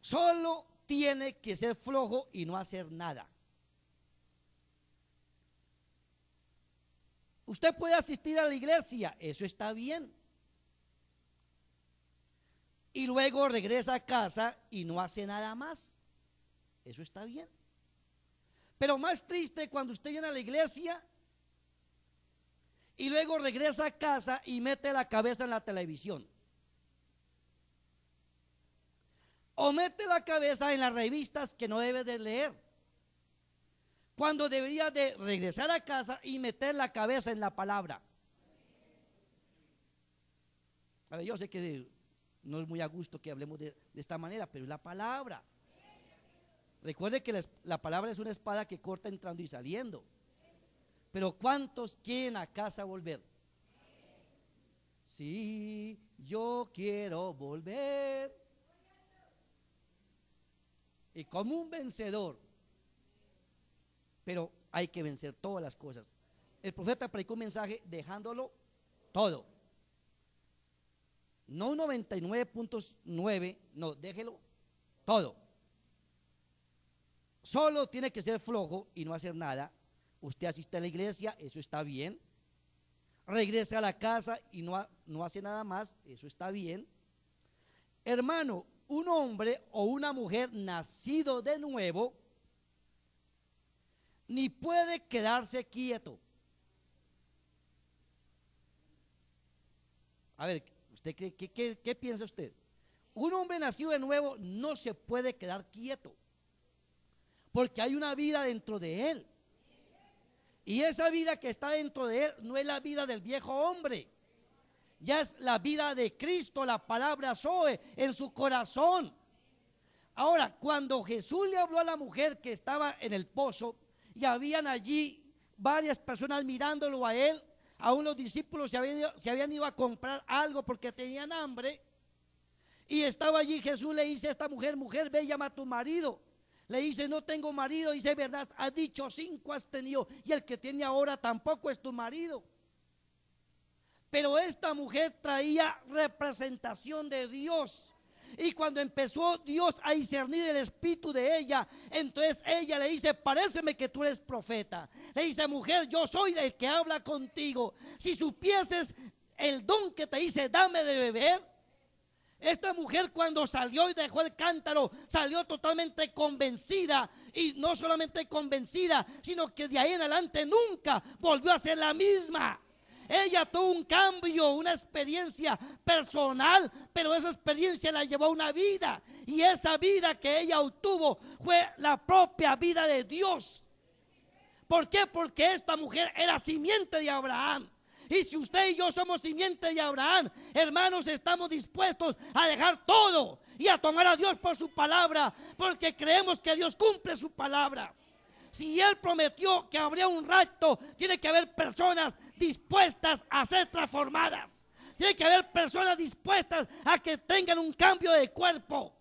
Solo tiene que ser flojo y no hacer nada. Usted puede asistir a la iglesia, eso está bien. Y luego regresa a casa y no hace nada más. Eso está bien. Pero más triste cuando usted viene a la iglesia y luego regresa a casa y mete la cabeza en la televisión. O mete la cabeza en las revistas que no debe de leer. Cuando debería de regresar a casa y meter la cabeza en la palabra. A ver, yo sé que no es muy a gusto que hablemos de esta manera, pero es la palabra. Recuerde que la palabra es una espada que corta entrando y saliendo. Pero ¿cuántos quieren a casa volver? Sí, yo quiero volver. Y como un vencedor. Pero hay que vencer todas las cosas. El profeta predicó un mensaje dejándolo todo. No un 99.9, no, déjelo todo. Solo tiene que ser flojo y no hacer nada. Usted asiste a la iglesia, eso está bien. Regresa a la casa y no hace nada más, eso está bien. Hermano, un hombre o una mujer nacido de nuevo ni puede quedarse quieto. A ver, ¿usted qué piensa usted? Un hombre nacido de nuevo no se puede quedar quieto, porque hay una vida dentro de él. Y esa vida que está dentro de él no es la vida del viejo hombre, ya es la vida de Cristo, la palabra Zoe en su corazón. Ahora, cuando Jesús le habló a la mujer que estaba en el pozo y habían allí varias personas mirándolo a él, aún los discípulos se habían ido a comprar algo porque tenían hambre, y estaba allí, Jesús le dice a esta mujer, mujer, ve, llama a tu marido. Le dice, no tengo marido. Dice, verdad, has dicho, 5 has tenido, y el que tiene ahora tampoco es tu marido. Pero esta mujer traía representación de Dios. Y cuando empezó Dios a discernir el espíritu de ella, entonces ella le dice, paréceme que tú eres profeta. Le dice, mujer, yo soy el que habla contigo. Si supieses el don que te dice, dame de beber. Esta mujer, cuando salió y dejó el cántaro, salió totalmente convencida. Y no solamente convencida, sino que de ahí en adelante nunca volvió a ser la misma. Ella tuvo un cambio, una experiencia personal, pero esa experiencia la llevó a una vida. Y esa vida que ella obtuvo fue la propia vida de Dios. ¿Por qué? Porque esta mujer era simiente de Abraham. Y si usted y yo somos simiente de Abraham, hermanos, estamos dispuestos a dejar todo y a tomar a Dios por su palabra, porque creemos que Dios cumple su palabra. Si Él prometió que habría un rapto, tiene que haber personas dispuestas a ser transformadas. Tiene que haber personas dispuestas a que tengan un cambio de cuerpo.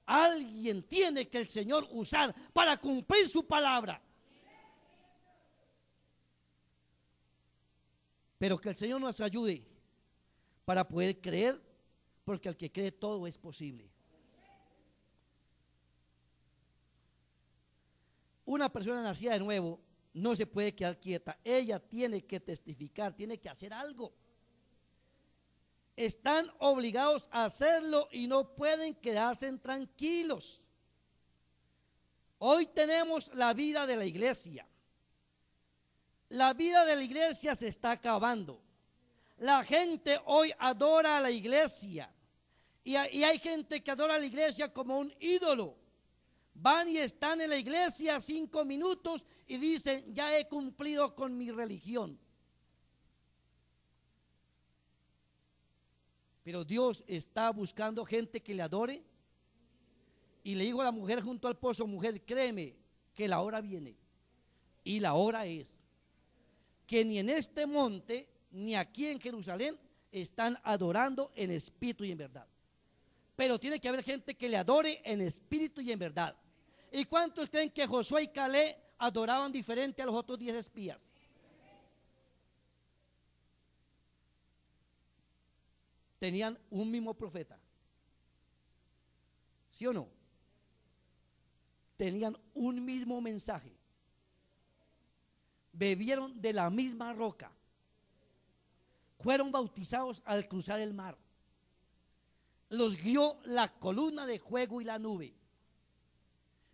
Alguien tiene que el Señor usar para cumplir su palabra. Pero que el Señor nos ayude para poder creer, porque al que cree todo es posible. Una persona nacida de nuevo no se puede quedar quieta, ella tiene que testificar, tiene que hacer algo. Están obligados a hacerlo y no pueden quedarse tranquilos. Hoy tenemos la vida de la iglesia. La vida de la iglesia se está acabando. La gente hoy adora a la iglesia y hay gente que adora a la iglesia como un ídolo. Van y están en la iglesia 5 minutos y dicen, ya he cumplido con mi religión. Pero Dios está buscando gente que le adore. Y le digo a la mujer junto al pozo, mujer, créeme que la hora viene. Y la hora es que ni en este monte, ni aquí en Jerusalén, están adorando en espíritu y en verdad. Pero tiene que haber gente que le adore en espíritu y en verdad. ¿Y cuántos creen que Josué y Caleb adoraban diferente a los otros 10 espías? Tenían un mismo profeta. ¿Sí o no? Tenían un mismo mensaje. Bebieron de la misma roca. Fueron bautizados al cruzar el mar. Los guió la columna de fuego y la nube.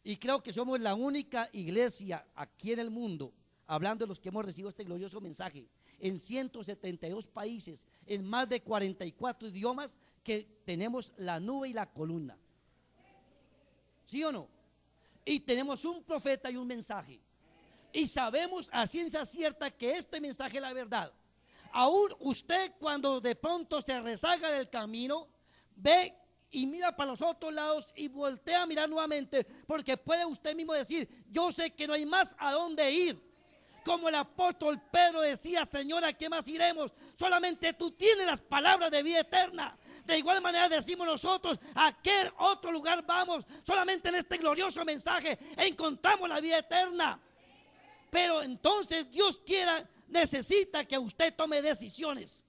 Y creo que somos la única iglesia aquí en el mundo, hablando de los que hemos recibido este glorioso mensaje, en 172 países, en más de 44 idiomas, que tenemos la nube y la columna. ¿Sí o no? Y tenemos un profeta y un mensaje. Y sabemos a ciencia cierta que este mensaje es la verdad. Aún usted, cuando de pronto se rezaga del camino, ve y mira para los otros lados y voltea a mirar nuevamente, porque puede usted mismo decir, yo sé que no hay más a dónde ir. Como el apóstol Pedro decía, Señor, ¿a qué más iremos? Solamente tú tienes las palabras de vida eterna. De igual manera decimos nosotros, ¿a qué otro lugar vamos? Solamente en este glorioso mensaje encontramos la vida eterna. Pero entonces Dios necesita que usted tome decisiones.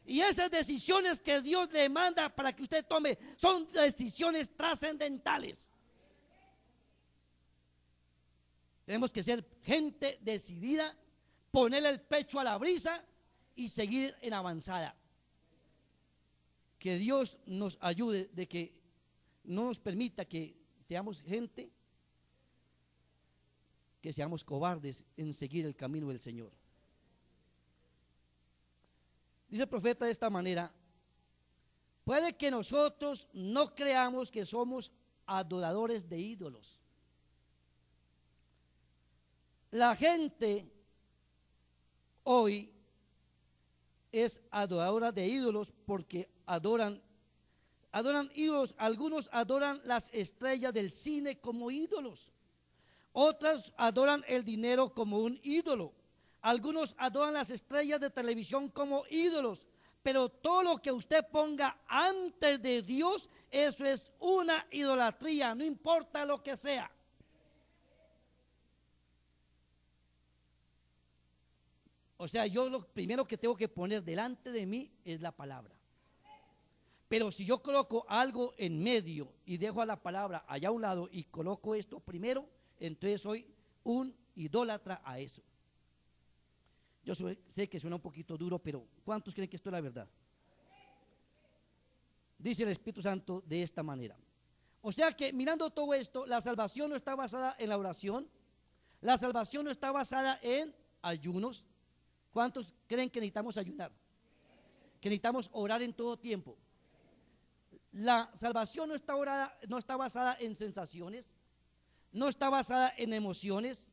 Y esas decisiones que Dios demanda para que usted tome son decisiones trascendentales. Tenemos que ser gente decidida, ponerle el pecho a la brisa y seguir en avanzada. Que Dios nos ayude de que no nos permita que seamos gente, que seamos cobardes en seguir el camino del Señor. Dice el profeta de esta manera, puede que nosotros no creamos que somos adoradores de ídolos. La gente hoy es adoradora de ídolos porque adoran ídolos. Algunos adoran las estrellas del cine como ídolos. Otras adoran el dinero como un ídolo. Algunos adoran las estrellas de televisión como ídolos. Pero todo lo que usted ponga antes de Dios, eso es una idolatría, no importa lo que sea. O sea, yo lo primero que tengo que poner delante de mí es la palabra. Pero si yo coloco algo en medio y dejo a la palabra allá a un lado y coloco esto primero, entonces soy un idólatra a eso. Yo sé que suena un poquito duro, pero ¿cuántos creen que esto es la verdad? Dice el Espíritu Santo de esta manera. O sea que mirando todo esto, la salvación no está basada en la oración, la salvación no está basada en ayunos. ¿Cuántos creen que necesitamos ayunar? Que necesitamos orar en todo tiempo. La salvación no está basada en sensaciones, no está basada en emociones,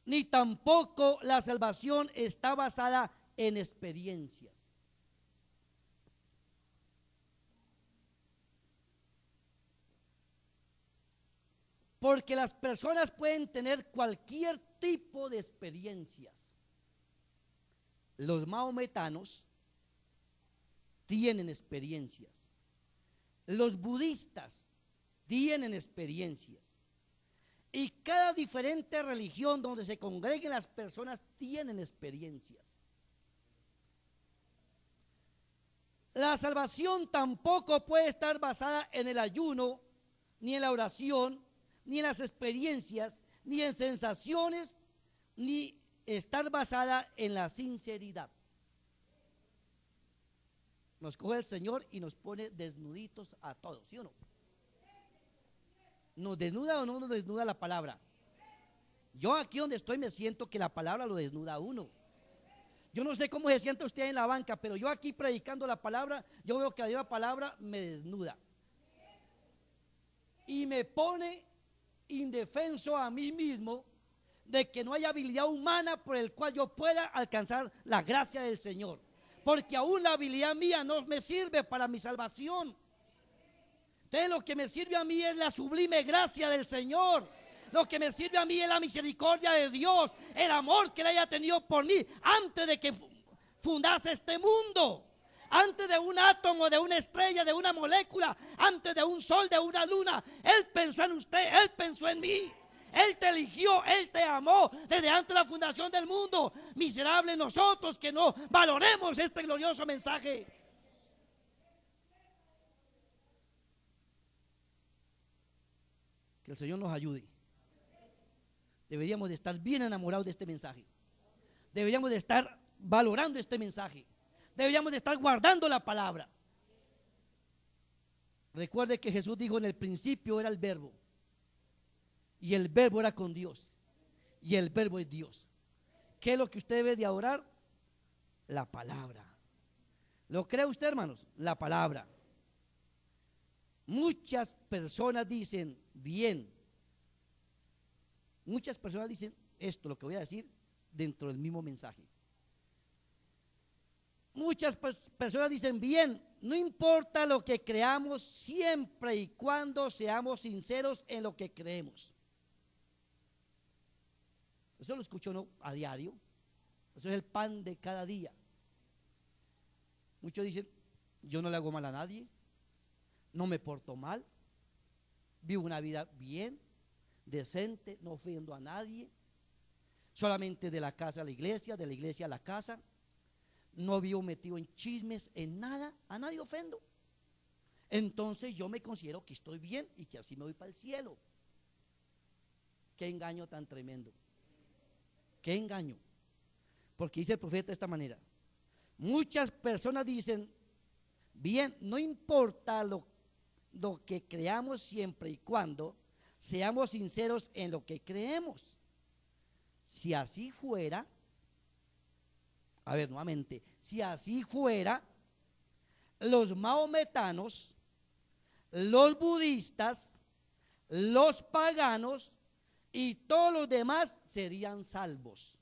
ni tampoco la salvación está basada en experiencias. Porque las personas pueden tener cualquier tipo de experiencias. Los maometanos tienen experiencias. Los budistas tienen experiencias. Y cada diferente religión donde se congreguen las personas tienen experiencias. La salvación tampoco puede estar basada en el ayuno, ni en la oración, ni en las experiencias, ni en sensaciones, ni estar basada en la sinceridad. Nos coge el Señor y nos pone desnuditos a todos, ¿sí o no? ¿Nos desnuda o no nos desnuda la palabra? Yo aquí donde estoy me siento que la palabra lo desnuda a uno. Yo no sé cómo se siente usted en la banca, pero yo aquí predicando la palabra, yo veo que la palabra me desnuda y me pone indefenso a mí mismo de que no hay habilidad humana por el cual yo pueda alcanzar la gracia del Señor, porque aún la habilidad mía no me sirve para mi salvación. Entonces lo que me sirve a mí es la sublime gracia del Señor. Lo que me sirve a mí es la misericordia de Dios, el amor que Él haya tenido por mí antes de que fundase este mundo, antes de un átomo, de una estrella, de una molécula, antes de un sol, de una luna. Él pensó en usted, Él pensó en mí. Él te eligió, Él te amó desde antes de la fundación del mundo. Miserables nosotros que no valoremos este glorioso mensaje. Que el Señor nos ayude. Deberíamos de estar bien enamorados de este mensaje. Deberíamos de estar valorando este mensaje. Deberíamos de estar guardando la palabra. Recuerde que Jesús dijo: en el principio era el verbo, y el verbo era con Dios, y el verbo es Dios. ¿Qué es lo que usted debe de adorar? La palabra. ¿Lo cree usted, hermanos? La palabra. Muchas personas dicen bien. Muchas personas dicen esto, lo que voy a decir, dentro del mismo mensaje. Muchas personas dicen bien, no importa lo que creamos, siempre y cuando seamos sinceros en lo que creemos. Eso lo escucho ¿no? a diario. Eso es el pan de cada día. Muchos dicen: yo no le hago mal a nadie, no me porto mal, vivo una vida bien, decente, no ofendo a nadie, solamente de la casa a la iglesia, de la iglesia a la casa, no vivo metido en chismes, en nada, a nadie ofendo. Entonces yo me considero que estoy bien y que así me voy para el cielo. Qué engaño tan tremendo. Qué engaño. Porque dice el profeta de esta manera: muchas personas dicen bien, no importa lo que creamos, siempre y cuando seamos sinceros en lo que creemos. Si así fuera, a ver nuevamente, si así fuera, los mahometanos, los budistas, los paganos y todos los demás serían salvos.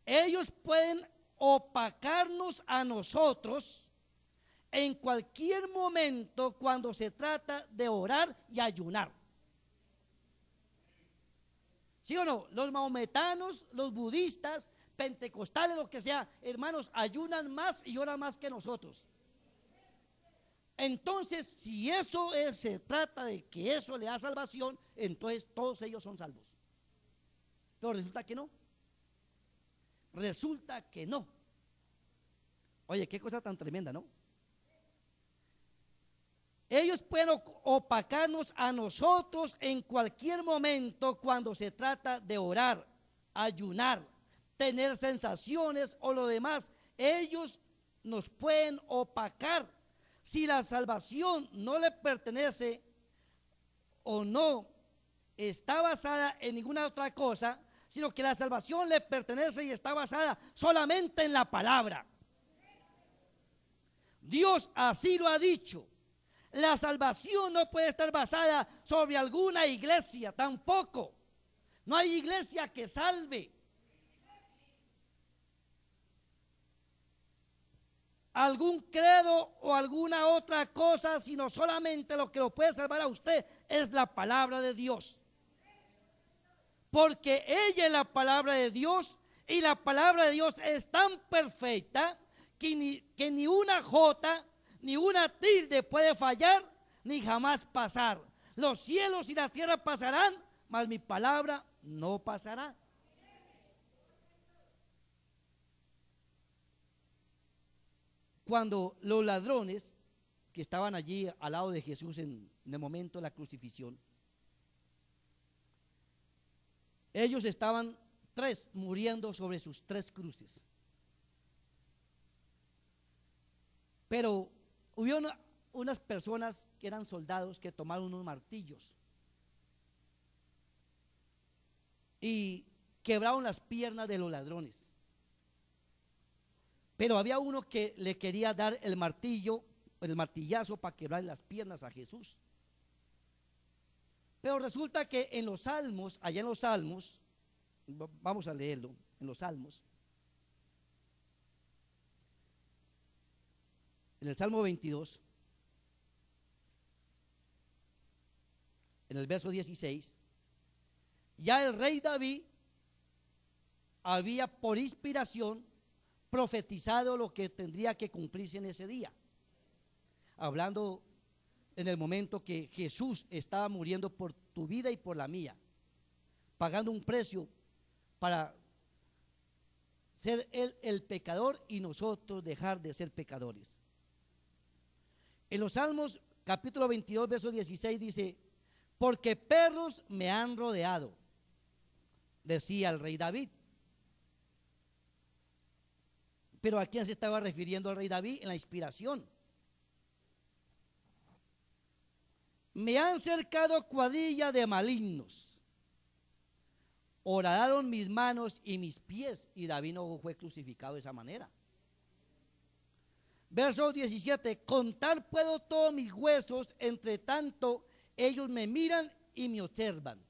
Ellos pueden opacarnos a nosotros en cualquier momento cuando se trata de orar y ayunar. ¿Sí o no? Los mahometanos, los budistas, pentecostales, lo que sea, hermanos, ayunan más y oran más que nosotros. Entonces, si eso se trata de que eso le da salvación, entonces todos ellos son salvos. Pero resulta que no. Resulta que no. Oye, qué cosa tan tremenda, ¿no? Ellos pueden opacarnos a nosotros en cualquier momento cuando se trata de orar, ayunar, tener sensaciones o lo demás. Ellos nos pueden opacar. Si la salvación no le pertenece o no está basada en ninguna otra cosa, sino que la salvación le pertenece y está basada solamente en la palabra. Dios así lo ha dicho. La salvación no puede estar basada sobre alguna iglesia, tampoco. No hay iglesia que salve. Algún credo o alguna otra cosa, sino solamente lo que lo puede salvar a usted es la palabra de Dios. Porque ella es la palabra de Dios y la palabra de Dios es tan perfecta que ni una jota ni una tilde puede fallar ni jamás pasar. Los cielos y la tierra pasarán, mas mi palabra no pasará. cuando los ladrones que estaban allí al lado de Jesús en el momento de la crucifixión, ellos estaban tres muriendo sobre sus tres cruces. Pero hubo unas personas que eran soldados que tomaron unos martillos y quebraron las piernas de los ladrones. Pero había uno que le quería dar el martillazo para quebrar las piernas a Jesús. Pero resulta que en los Salmos, allá en los Salmos, vamos a leerlo, en los Salmos, en el Salmo 22, en el verso 16, ya el rey David había por inspiración profetizado lo que tendría que cumplirse en ese día, hablando en el momento que Jesús estaba muriendo por tu vida y por la mía, pagando un precio para ser él el pecador y nosotros dejar de ser pecadores. En los Salmos capítulo 22 verso 16 dice: porque perros me han rodeado, decía el rey David. Pero ¿a quién se estaba refiriendo el rey David en la inspiración? Me han cercado cuadrilla de malignos, horadaron mis manos y mis pies. Y David no fue crucificado de esa manera. Verso 17: contar puedo todos mis huesos, entre tanto ellos me miran y me observan.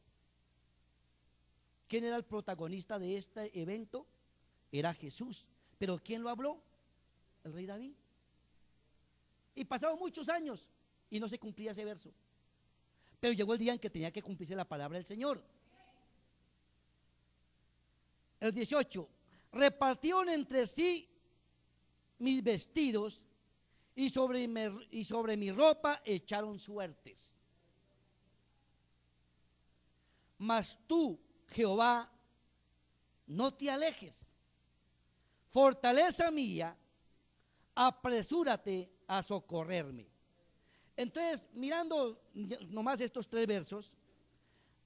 ¿Quién era el protagonista de este evento? Era Jesús. ¿Pero quién lo habló? El rey David. Y pasaron muchos años y no se cumplía ese verso. Pero llegó el día en que tenía que cumplirse la palabra del Señor. El 18: repartieron entre sí mis vestidos y sobre mi ropa echaron suertes. Mas tú, Jehová, no te alejes. Fortaleza mía, apresúrate a socorrerme. Entonces, mirando nomás estos tres versos,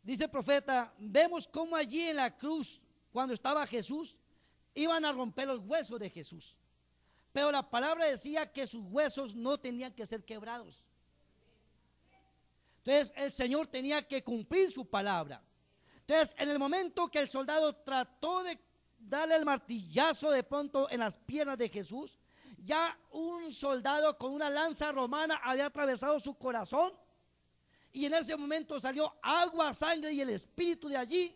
dice el profeta, vemos cómo allí en la cruz, cuando estaba Jesús, iban a romper los huesos de Jesús. Pero la palabra decía que sus huesos no tenían que ser quebrados. Entonces, el Señor tenía que cumplir su palabra. Entonces, en el momento que el soldado trató de darle el martillazo de pronto en las piernas de Jesús, ya un soldado con una lanza romana había atravesado su corazón y en ese momento salió agua, sangre y el espíritu de allí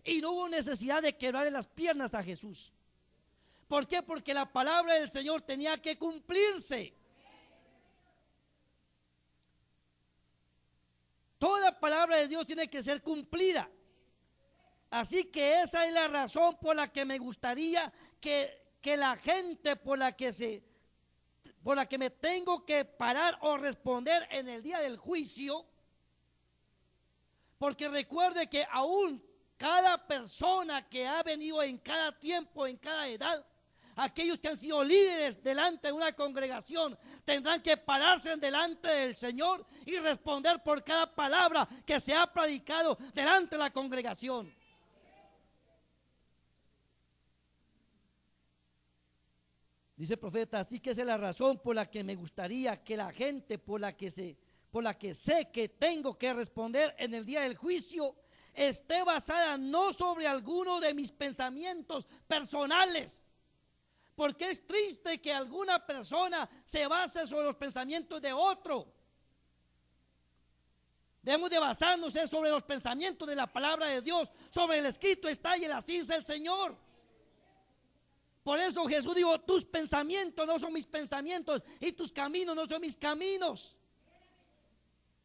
y no hubo necesidad de quebrarle las piernas a Jesús. ¿Por qué? Porque la palabra del Señor tenía que cumplirse. Toda palabra de Dios tiene que ser cumplida. Así que esa es la razón por la que me gustaría que la gente por la que me tengo que parar o responder en el día del juicio, porque recuerde que aún cada persona que ha venido en cada tiempo, en cada edad, aquellos que han sido líderes delante de una congregación tendrán que pararse delante del Señor y responder por cada palabra que se ha predicado delante de la congregación. Dice el profeta, así que esa es la razón por la que me gustaría que la gente por la que sé que tengo que responder en el día del juicio esté basada no sobre alguno de mis pensamientos personales. Porque es triste que alguna persona se base sobre los pensamientos de otro. Debemos de basarnos sobre los pensamientos de la palabra de Dios. Sobre el escrito está y el así dice el Señor. Por eso Jesús dijo, tus pensamientos no son mis pensamientos y tus caminos no son mis caminos.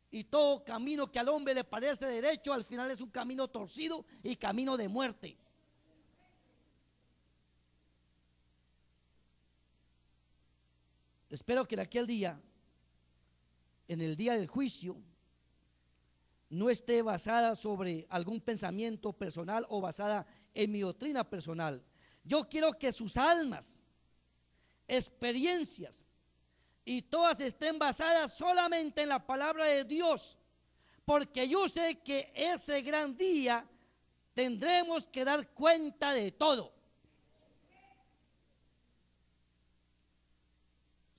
Y todo camino que al hombre le parece derecho, al final es un camino torcido y camino de muerte. Espero que en aquel día, en el día del juicio, no esté basada sobre algún pensamiento personal o basada en mi doctrina personal. Yo quiero que sus almas, experiencias y todas estén basadas solamente en la palabra de Dios, porque yo sé que ese gran día tendremos que dar cuenta de todo.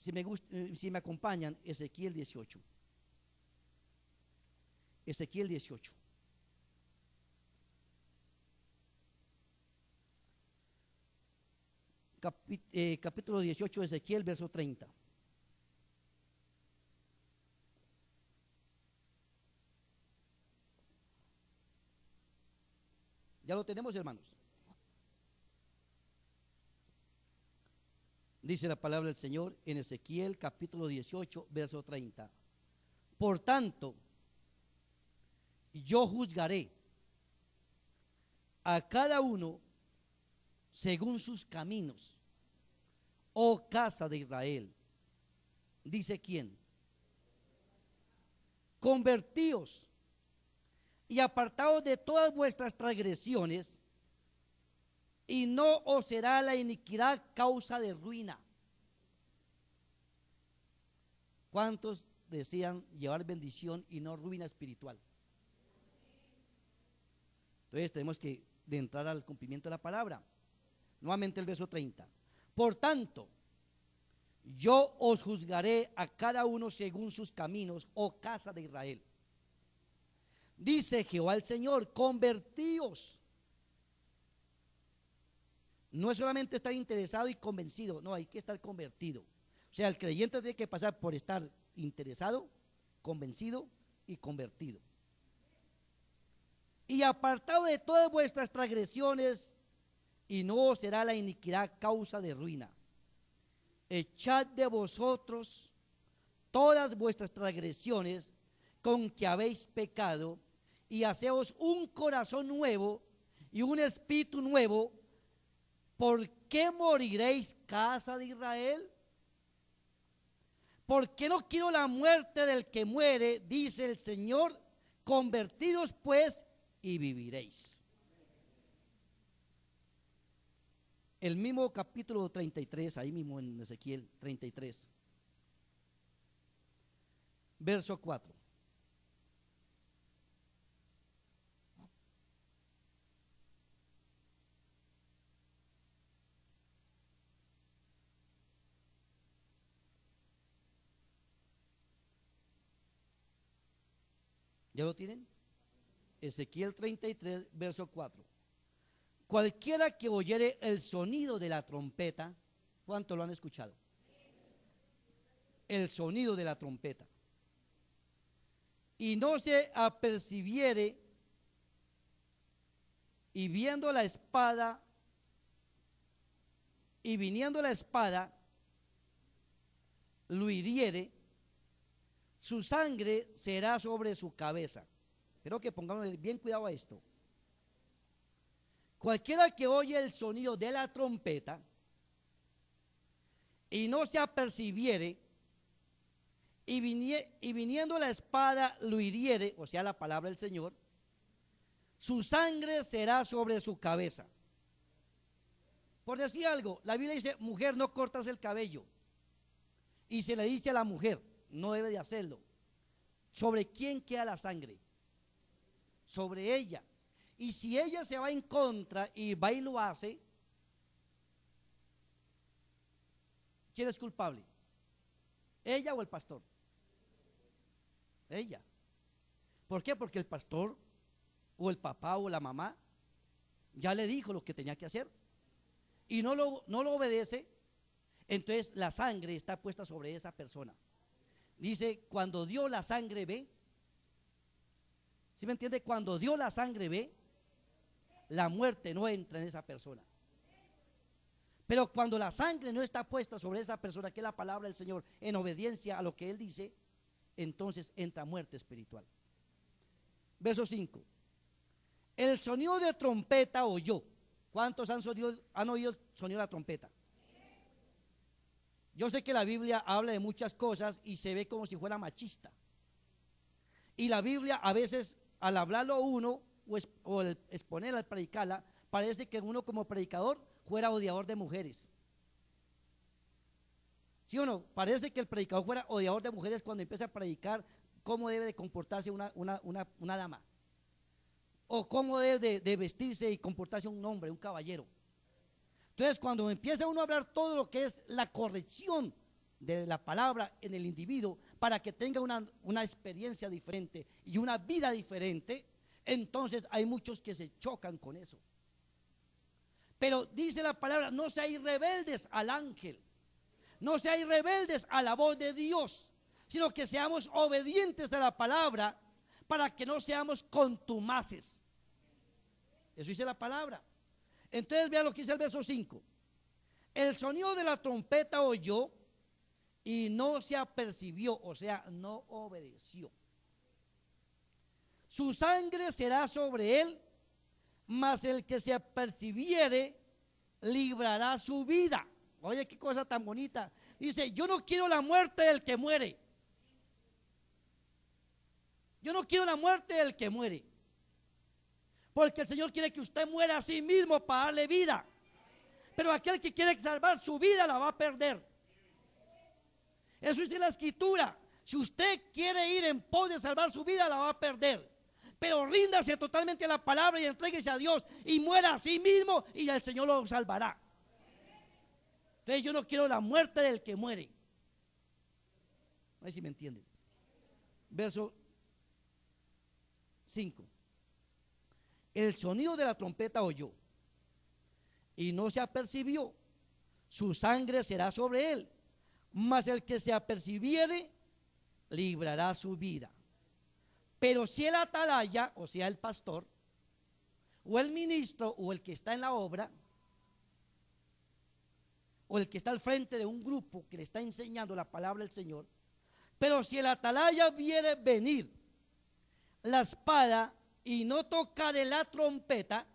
Si me acompañan, Ezequiel 18. Ezequiel 18. Capítulo 18 de Ezequiel, verso 30. ¿Ya lo tenemos, hermanos? Dice la palabra del Señor en Ezequiel capítulo 18, verso 30. Por tanto, yo juzgaré a cada uno según sus caminos, oh casa de Israel. Dice quién: convertíos y apartaos de todas vuestras transgresiones, y no os será la iniquidad causa de ruina. ¿Cuántos desean llevar bendición y no ruina espiritual? Entonces tenemos que entrar al cumplimiento de la palabra. Nuevamente el verso 30. Por tanto, yo os juzgaré a cada uno según sus caminos, oh casa de Israel. Dice Jehová el Señor: convertíos. No es solamente estar interesado y convencido, no, hay que estar convertido. O sea, el creyente tiene que pasar por estar interesado, convencido y convertido. Y apartado de todas vuestras transgresiones, y no os será la iniquidad causa de ruina. Echad de vosotros todas vuestras transgresiones con que habéis pecado, y haceos un corazón nuevo y un espíritu nuevo. ¿Por qué moriréis, casa de Israel? Porque no quiero la muerte del que muere, dice el Señor. Convertidos pues y viviréis. El mismo capítulo 33, ahí mismo en Ezequiel 33, verso 4. ¿Ya lo tienen? Ezequiel 33, verso 4. Cualquiera que oyere el sonido de la trompeta, ¿cuánto lo han escuchado? El sonido de la trompeta, y no se apercibiere, y viendo la espada, y viniendo la espada, lo hiriere, su sangre será sobre su cabeza. Espero que pongamos bien cuidado a esto. Cualquiera que oye el sonido de la trompeta y no se apercibiere, y viniendo la espada lo hiriere, o sea, la palabra del Señor, su sangre será sobre su cabeza. Por decir algo, la Biblia dice: mujer, no cortas el cabello. Y se le dice a la mujer: no debe de hacerlo. ¿Sobre quién queda la sangre? Sobre ella. Y si ella se va en contra y va y lo hace, ¿quién es culpable? ¿Ella o el pastor? Ella. ¿Por qué? Porque el pastor o el papá o la mamá ya le dijo lo que tenía que hacer y no lo obedece. Entonces la sangre está puesta sobre esa persona. Dice: cuando Dios la sangre ve, ¿sí me entiende? Cuando Dios la sangre ve, la muerte no entra en esa persona. Pero cuando la sangre no está puesta sobre esa persona, que es la palabra del Señor, en obediencia a lo que Él dice, entonces entra muerte espiritual. Verso 5. El sonido de trompeta oyó. ¿Cuántos han oído el sonido de la trompeta? Yo sé que la Biblia habla de muchas cosas y se ve como si fuera machista. Y la Biblia a veces, al hablarlo uno o el exponerla, al predicarla, parece que uno como predicador fuera odiador de mujeres. ¿Sí o no? Parece que el predicador fuera odiador de mujeres cuando empieza a predicar cómo debe de comportarse una dama, o cómo debe de vestirse y comportarse un hombre, un caballero. Entonces, cuando empieza uno a hablar todo lo que es la corrección de la palabra en el individuo para que tenga una experiencia diferente y una vida diferente, entonces hay muchos que se chocan con eso. Pero dice la palabra: no seáis rebeldes al ángel, no seáis rebeldes a la voz de Dios, sino que seamos obedientes a la palabra para que no seamos contumaces. Eso dice la palabra. Entonces vean lo que dice el verso 5. El sonido de la trompeta oyó y no se apercibió, o sea, no obedeció. Su sangre será sobre él, mas el que se apercibiere librará su vida. Oye, qué cosa tan bonita. Dice: yo no quiero la muerte del que muere. Yo no quiero la muerte del que muere, porque el Señor quiere que usted muera a sí mismo para darle vida. Pero aquel que quiere salvar su vida la va a perder. Eso dice la Escritura. Si usted quiere ir en pos de salvar su vida, la va a perder. Pero ríndase totalmente a la palabra y entréguese a Dios y muera a sí mismo y el Señor lo salvará. Entonces yo no quiero la muerte del que muere. A ver si me entienden. Verso 5. El sonido de la trompeta oyó y no se apercibió. Su sangre será sobre él, mas el que se apercibiere librará su vida. Pero si el atalaya, o sea el pastor, o el ministro, o el que está en la obra, o el que está al frente de un grupo que le está enseñando la palabra del Señor, pero si el atalaya viere venir la espada y no tocare la trompeta,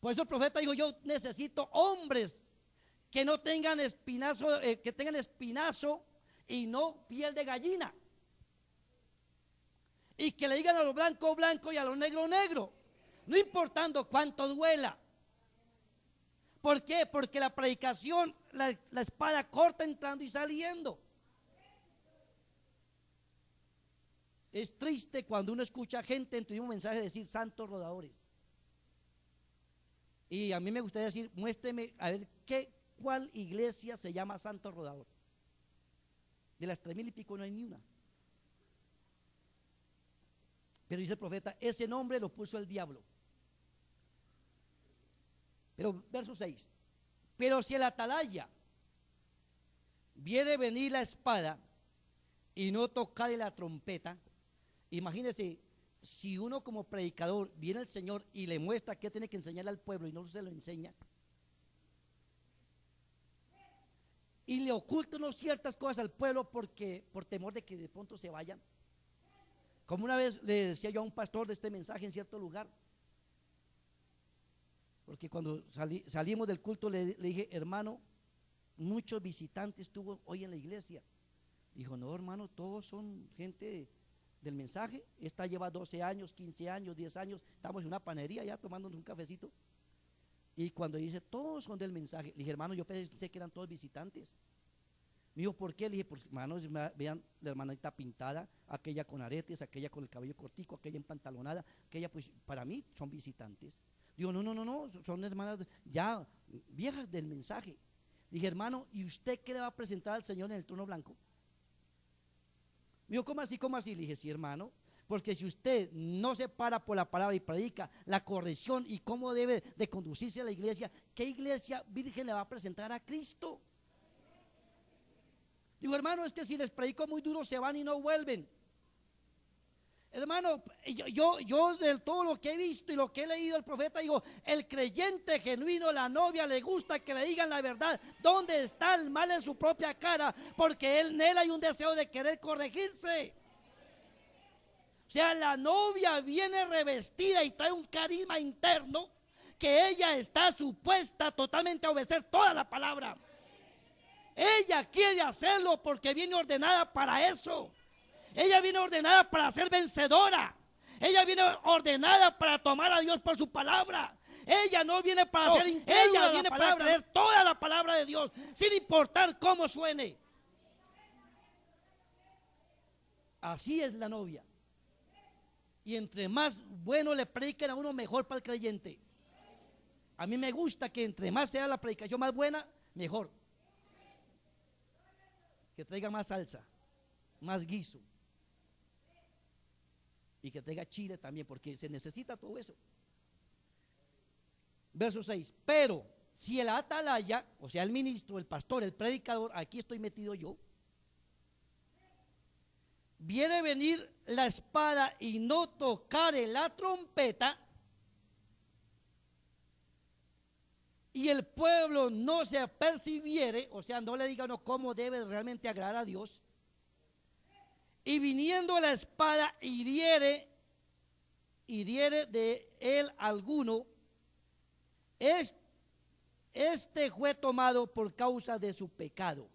por eso el profeta dijo: yo necesito hombres que no tengan espinazo, que tengan espinazo y no piel de gallina, y que le digan a lo blanco blanco y a lo negro negro, no importando cuánto duela. ¿Por qué? Porque la predicación, la espada corta entrando y saliendo. Es triste cuando uno escucha gente en tu mismo mensaje decir santos rodadores. Y a mí me gustaría decir: muéstreme a ver cuál iglesia se llama santo rodador. De las 3000 y pico no hay ni una. Pero dice el profeta: ese nombre lo puso el diablo. Pero verso 6. Pero si el atalaya viene venir la espada y no tocare la trompeta, imagínese si uno como predicador viene el Señor y le muestra qué tiene que enseñarle al pueblo y no se lo enseña, y le oculta unas ciertas cosas al pueblo por temor de que de pronto se vayan. Como una vez le decía yo a un pastor de este mensaje en cierto lugar, porque cuando salimos del culto le dije: hermano, muchos visitantes tuvo hoy en la iglesia. Dijo: no, hermano, todos son gente del mensaje. Esta lleva 12 años, 15 años, 10 años. Estamos en una panería ya tomándonos un cafecito. Y cuando dice todos son del mensaje, le dije: hermano, yo pensé que eran todos visitantes. Me dijo: ¿por qué? Le dije: porque hermanos, vean la hermanita pintada, aquella con aretes, aquella con el cabello cortico, aquella empantalonada, aquella, pues para mí son visitantes. Digo: no, son hermanas ya viejas del mensaje. Dije: hermano, ¿y usted qué le va a presentar al Señor en el trono blanco? Me dijo: ¿cómo así, cómo así? Le dije: sí, hermano, porque si usted no se para por la palabra y predica la corrección y cómo debe de conducirse a la iglesia, ¿qué iglesia virgen le va a presentar a Cristo? Digo: hermano, es que si les predico muy duro se van y no vuelven. Hermano, yo de todo lo que he visto y lo que he leído el profeta, digo: el creyente genuino, la novia le gusta que le digan la verdad, dónde está el mal en su propia cara, porque en él hay un deseo de querer corregirse. O sea, la novia viene revestida y trae un carisma interno que ella está supuesta totalmente a obedecer toda la palabra. Ella quiere hacerlo porque viene ordenada para eso. Ella viene ordenada para ser vencedora. Ella viene ordenada para tomar a Dios por su palabra. Ella no viene para ser incrédula, ella viene para creer toda la palabra de Dios, sin importar cómo suene. Así es la novia. Y entre más bueno le prediquen a uno, mejor para el creyente. A mí me gusta que entre más sea la predicación más buena, mejor. Que traiga más salsa, más guiso. Y que traiga chile también, porque se necesita todo eso. Verso 6. Pero si el atalaya, o sea el ministro, el pastor, el predicador, aquí estoy metido yo, viene venir la espada y no tocare la trompeta, y el pueblo no se apercibiere, o sea, no le diga uno cómo debe realmente agradar a Dios, y viniendo la espada hiriere de él alguno, este fue tomado por causa de su pecado,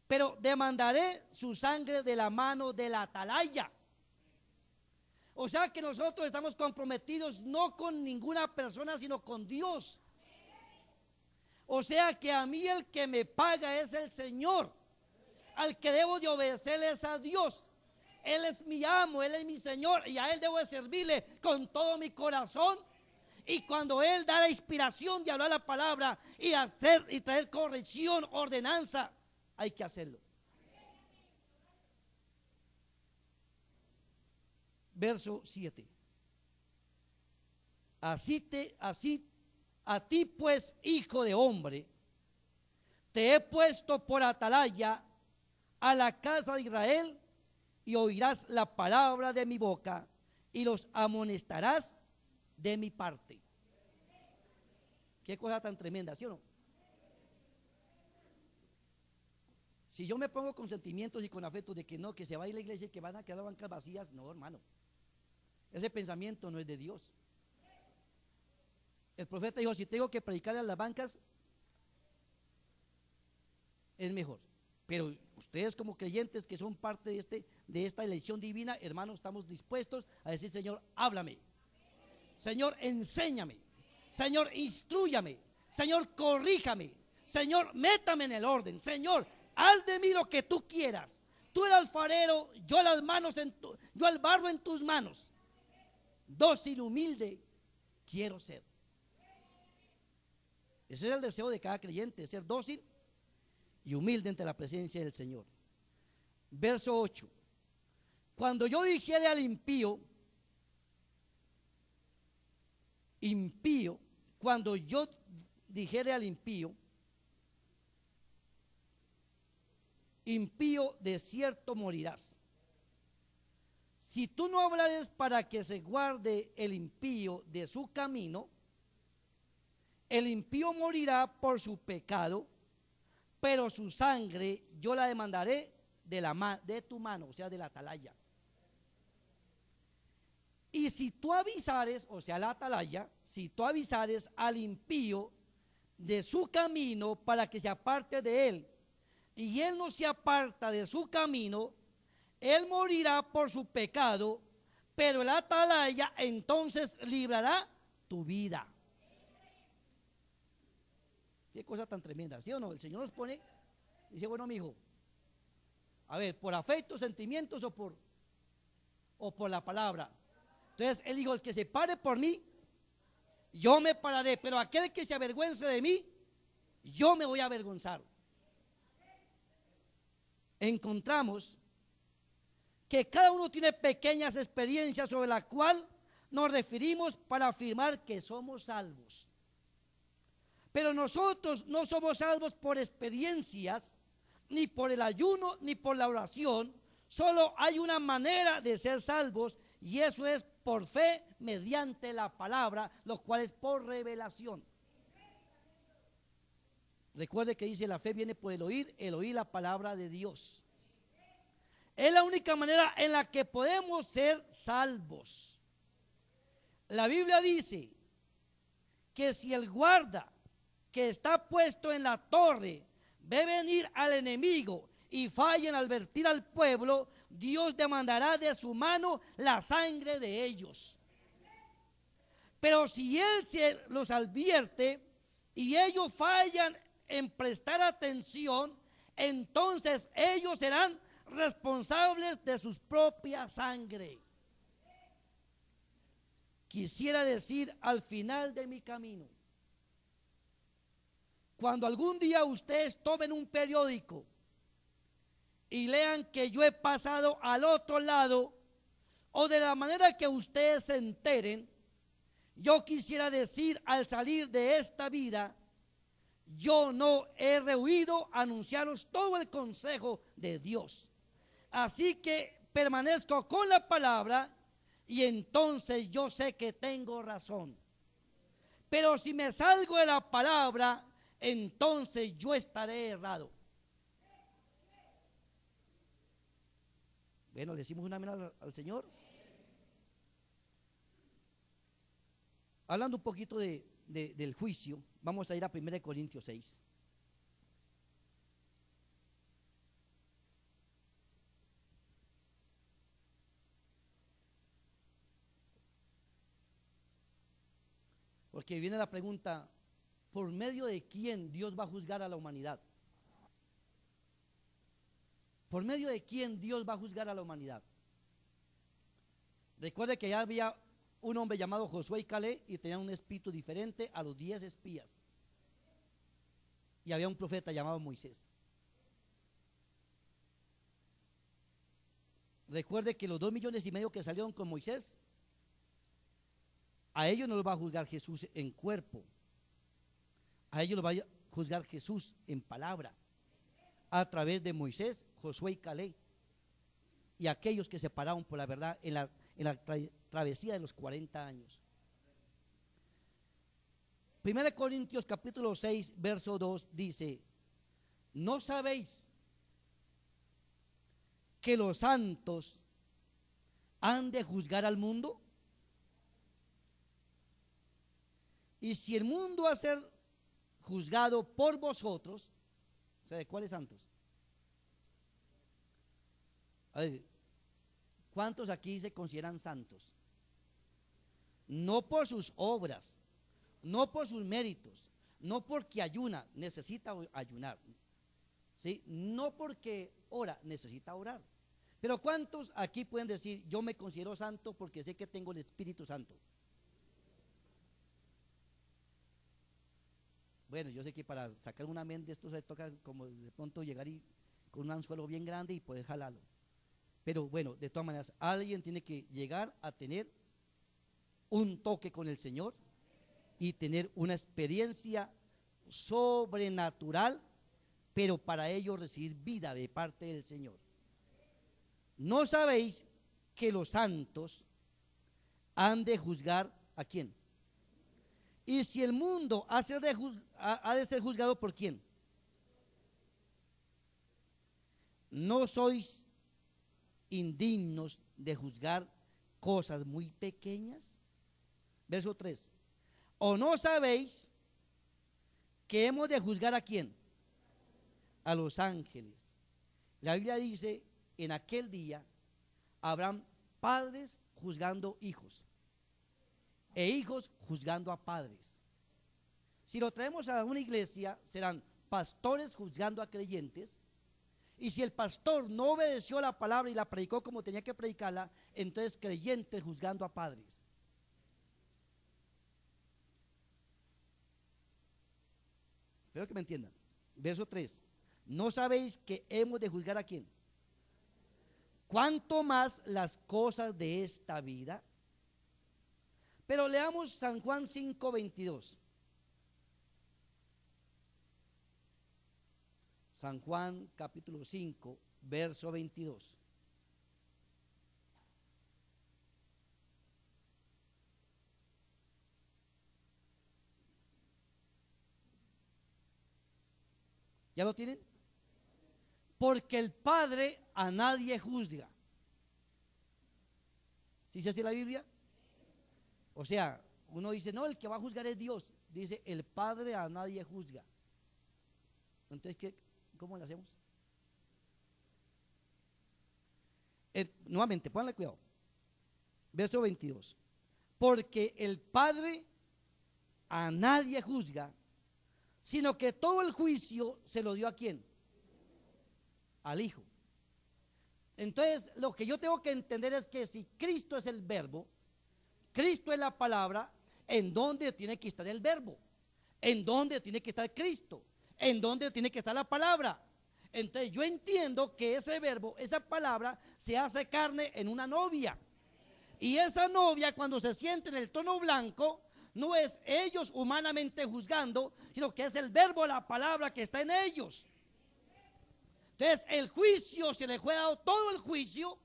pero demandaré su sangre de la mano del atalaya. O sea que nosotros estamos comprometidos no con ninguna persona, sino con Dios. O sea que a mí el que me paga es el Señor. Al que debo de obedecerle es a Dios. Él es mi amo, Él es mi Señor, y a Él debo de servirle con todo mi corazón. Y cuando Él da la inspiración de hablar la palabra y hacer y traer corrección, ordenanza, hay que hacerlo. Verso 7. Así a ti pues, hijo de hombre, te he puesto por atalaya a la casa de Israel, y oirás la palabra de mi boca y los amonestarás de mi parte. Qué cosa tan tremenda, ¿sí o no? Si yo me pongo con sentimientos y con afectos de que no, que se va a ir a la iglesia y que van a quedar bancas vacías, no, hermano. Ese pensamiento no es de Dios. El profeta dijo, si tengo que predicarle a las bancas, es mejor. Pero ustedes como creyentes que son parte de esta elección divina, hermanos, estamos dispuestos a decir, Señor, háblame. Señor, enséñame. Señor, instrúyame. Señor, corríjame. Señor, métame en el orden. Señor, haz de mí lo que tú quieras. Tú el alfarero, yo las manos yo el barro en tus manos. Dócil, humilde, quiero ser. Ese es el deseo de cada creyente, ser dócil y humilde ante la presencia del Señor. Verso 8. Cuando yo dijere al impío, cuando yo dijere al impío, de cierto morirás. Si tú no hablares para que se guarde el impío de su camino, el impío morirá por su pecado, pero su sangre yo la demandaré de tu mano, o sea, de la atalaya. Y si tú avisares, o sea, la atalaya, si tú avisares al impío de su camino para que se aparte de él, y él no se aparta de su camino, él morirá por su pecado, pero el atalaya entonces librará tu vida. Qué cosa tan tremenda, ¿sí o no? El Señor nos pone, dice, bueno, mi hijo, a ver, ¿por afectos, sentimientos o por la palabra? Entonces él dijo, el que se pare por mí, yo me pararé, pero aquel que se avergüence de mí, yo me voy a avergonzar. Encontramos que cada uno tiene pequeñas experiencias sobre las cuales nos referimos para afirmar que somos salvos. Pero nosotros no somos salvos por experiencias, ni por el ayuno, ni por la oración. Solo hay una manera de ser salvos, y eso es por fe mediante la palabra, lo cual es por revelación. Recuerde que dice, la fe viene por el oír la palabra de Dios. Es la única manera en la que podemos ser salvos. La Biblia dice que si el guarda que está puesto en la torre ve venir al enemigo y falla en advertir al pueblo, Dios demandará de su mano la sangre de ellos. Pero si Él se los advierte y ellos fallan en prestar atención, entonces ellos serán responsables de su propia sangre. Quisiera decir al final de mi camino, cuando algún día ustedes tomen un periódico y lean que yo he pasado al otro lado, o de la manera que ustedes se enteren, yo quisiera decir al salir de esta vida, yo no he rehuido anunciaros todo el consejo de Dios. Así que permanezco con la palabra y entonces yo sé que tengo razón. Pero si me salgo de la palabra, entonces yo estaré errado. Bueno, le decimos una amén al Señor. Hablando un poquito del juicio, vamos a ir a 1 Corintios 6. Porque viene la pregunta, ¿por medio de quién Dios va a juzgar a la humanidad? ¿Por medio de quién Dios va a juzgar a la humanidad? Recuerde que ya había un hombre llamado Josué y Caleb y tenían un espíritu diferente a los 10 espías. Y había un profeta llamado Moisés. Recuerde que los 2,5 millones que salieron con Moisés, a ellos no los va a juzgar Jesús en cuerpo, a ellos los va a juzgar Jesús en palabra, a través de Moisés, Josué y Caleb, y aquellos que se pararon por la verdad en la travesía de los 40 años. 1 Corintios capítulo 6, verso 2 dice, ¿no sabéis que los santos han de juzgar al mundo? Y si el mundo va a ser juzgado por vosotros, o sea, ¿de cuáles santos? A ver, ¿cuántos aquí se consideran santos? No por sus obras, no por sus méritos, no porque ayuna, necesita ayunar, ¿sí? No porque ora, necesita orar. Pero ¿cuántos aquí pueden decir, yo me considero santo porque sé que tengo el Espíritu Santo? Bueno, yo sé que para sacar un amén de esto se toca como de pronto llegar y con un anzuelo bien grande y poder jalarlo. Pero bueno, de todas maneras, alguien tiene que llegar a tener un toque con el Señor y tener una experiencia sobrenatural, pero para ello recibir vida de parte del Señor. ¿No sabéis que los santos han de juzgar a quién? Y si el mundo ha de ser juzgado por quién, ¿no sois indignos de juzgar cosas muy pequeñas? Verso 3. ¿O no sabéis que hemos de juzgar a quién? A los ángeles. La Biblia dice, en aquel día habrán padres juzgando hijos e hijos juzgando a padres. Si lo traemos a una iglesia, serán pastores juzgando a creyentes, y si el pastor no obedeció la palabra y la predicó como tenía que predicarla, entonces creyentes juzgando a padres. Espero que me entiendan. Verso 3. ¿No sabéis que hemos de juzgar a quién? ¿Cuánto más las cosas de esta vida? Pero leamos San Juan 5:22. San Juan capítulo 5, verso 22. ¿Ya lo tienen? Porque el Padre a nadie juzga. ¿Sí se hace la Biblia? O sea, uno dice, no, el que va a juzgar es Dios. Dice, el Padre a nadie juzga. Entonces, ¿cómo lo hacemos? Nuevamente, pónganle cuidado. Verso 22. porque el Padre a nadie juzga, sino que todo el juicio se lo dio ¿a quién? Al Hijo. Entonces, lo que yo tengo que entender es que si Cristo es el verbo, Cristo es la palabra, ¿en dónde tiene que estar el verbo? ¿En dónde tiene que estar Cristo? ¿En dónde tiene que estar la palabra? Entonces yo entiendo que ese verbo, esa palabra, se hace carne en una novia. Y esa novia, cuando se siente en el trono blanco, no es ellos humanamente juzgando, sino que es el verbo, la palabra que está en ellos. Entonces el juicio, se le fue dado todo el juicio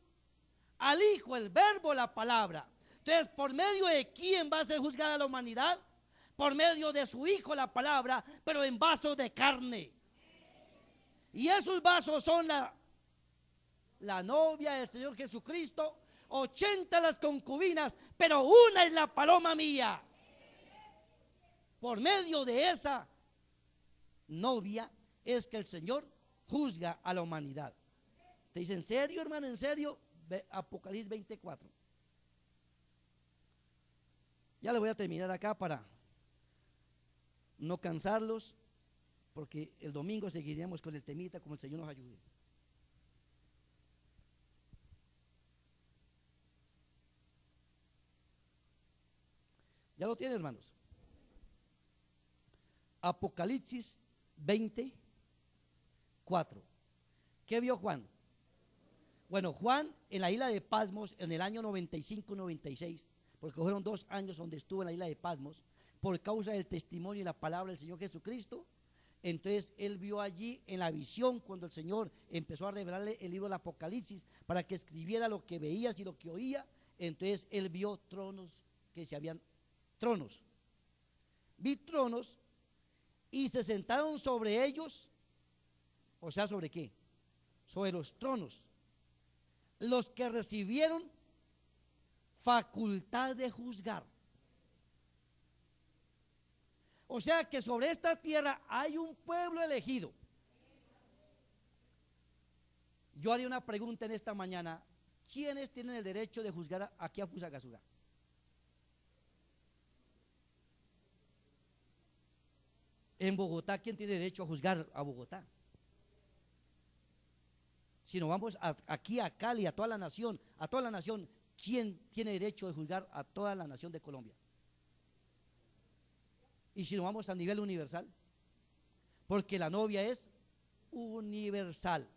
al Hijo, el verbo, la palabra. Entonces, ¿por medio de quién va a ser juzgada la humanidad? Por medio de su Hijo, la palabra, pero en vasos de carne. Y esos vasos son la novia del Señor Jesucristo, 80 las concubinas, pero una es la paloma mía. Por medio de esa novia es que el Señor juzga a la humanidad. Te dice, ¿en serio, hermano? ¿En serio? Apocalipsis 24. Ya le voy a terminar acá para no cansarlos, porque el domingo seguiremos con el temita como el Señor nos ayude. ¿Ya lo tiene, hermanos? Apocalipsis 24. ¿Qué vio Juan? Bueno, Juan en la isla de Patmos en el año 95-96, porque fueron 2 años donde estuvo en la isla de Patmos, por causa del testimonio y la palabra del Señor Jesucristo. Entonces él vio allí en la visión, cuando el Señor empezó a revelarle el libro del Apocalipsis para que escribiera lo que veías y lo que oía. Entonces él vio tronos, que se habían tronos. Vi tronos y se sentaron sobre ellos. O sea, ¿sobre qué? Sobre los tronos, los que recibieron facultad de juzgar. O sea que sobre esta tierra hay un pueblo elegido. Yo haría una pregunta en esta mañana: ¿quiénes tienen el derecho de juzgar aquí a Fusagasugá? En Bogotá, ¿quién tiene derecho a juzgar a Bogotá? Si nos vamos aquí a Cali, a toda la nación, ¿quién tiene derecho de juzgar a toda la nación de Colombia? Y si nos vamos a nivel universal, porque la novia es universal.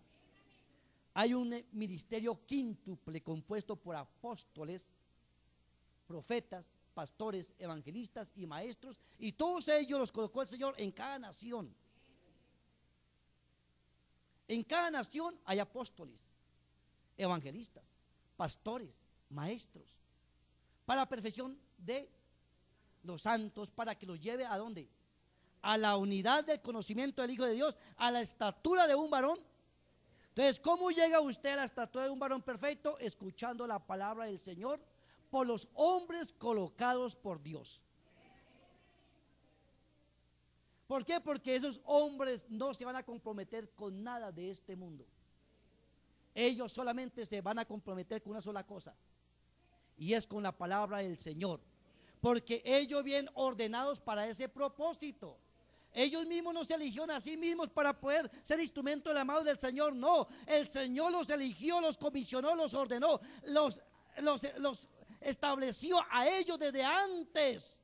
Hay un ministerio quíntuple compuesto por apóstoles, profetas, pastores, evangelistas y maestros, y todos ellos los colocó el Señor en cada nación. En cada nación hay apóstoles, evangelistas, pastores, maestros, para la perfección de los santos, para que los lleve ¿a dónde? A la unidad del conocimiento del Hijo de Dios, a la estatura de un varón. Entonces, ¿cómo llega usted a la estatura de un varón perfecto? Escuchando la palabra del Señor por los hombres colocados por Dios. ¿Por qué? Porque esos hombres no se van a comprometer con nada de este mundo. Ellos solamente se van a comprometer con una sola cosa, y es con la palabra del Señor, porque ellos vienen ordenados para ese propósito. Ellos mismos no se eligieron a sí mismos para poder ser instrumento del amado del Señor. No, el Señor los eligió, los comisionó, los ordenó, los estableció a ellos desde antes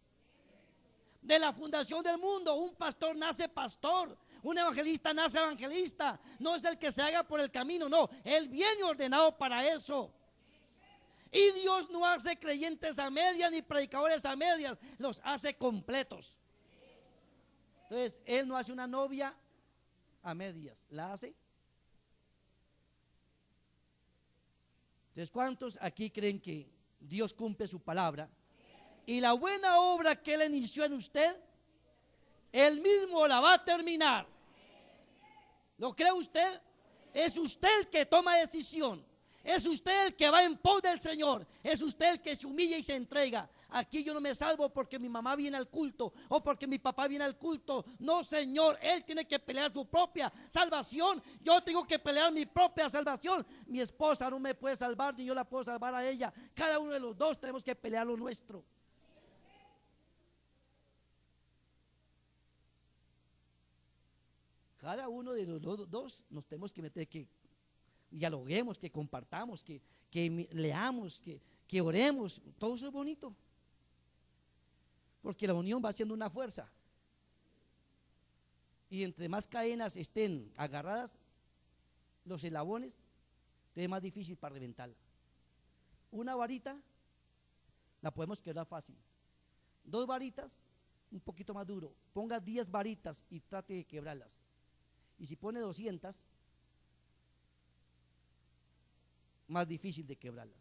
de la fundación del mundo. Un pastor nace pastor, un evangelista nace evangelista. No es el que se haga por el camino, no, él viene ordenado para eso. Y Dios no hace creyentes a medias ni predicadores a medias, los hace completos. Entonces él no hace una novia a medias, la hace. Entonces, ¿cuántos aquí creen que Dios cumple su palabra? Y la buena obra que Él inició en usted, Él mismo la va a terminar. ¿Lo cree usted? Es usted el que toma decisión. Es usted el que va en pos del Señor. Es usted el que se humilla y se entrega. Aquí yo no me salvo porque mi mamá viene al culto o porque mi papá viene al culto. No, Señor, Él tiene que pelear su propia salvación. Yo tengo que pelear mi propia salvación. Mi esposa no me puede salvar ni yo la puedo salvar a ella. Cada uno de los dos tenemos que pelear lo nuestro. cada uno de los dos nos tenemos que meter, que dialoguemos, que compartamos, que leamos, que oremos. Todo eso es bonito, porque la unión va siendo una fuerza. Y entre más cadenas estén agarradas, los eslabones, es más difícil para reventarla. Una varita la podemos quebrar fácil. 2 varitas, un poquito más duro. Ponga 10 varitas y trate de quebrarlas. Y si pone 200, más difícil de quebrarlas.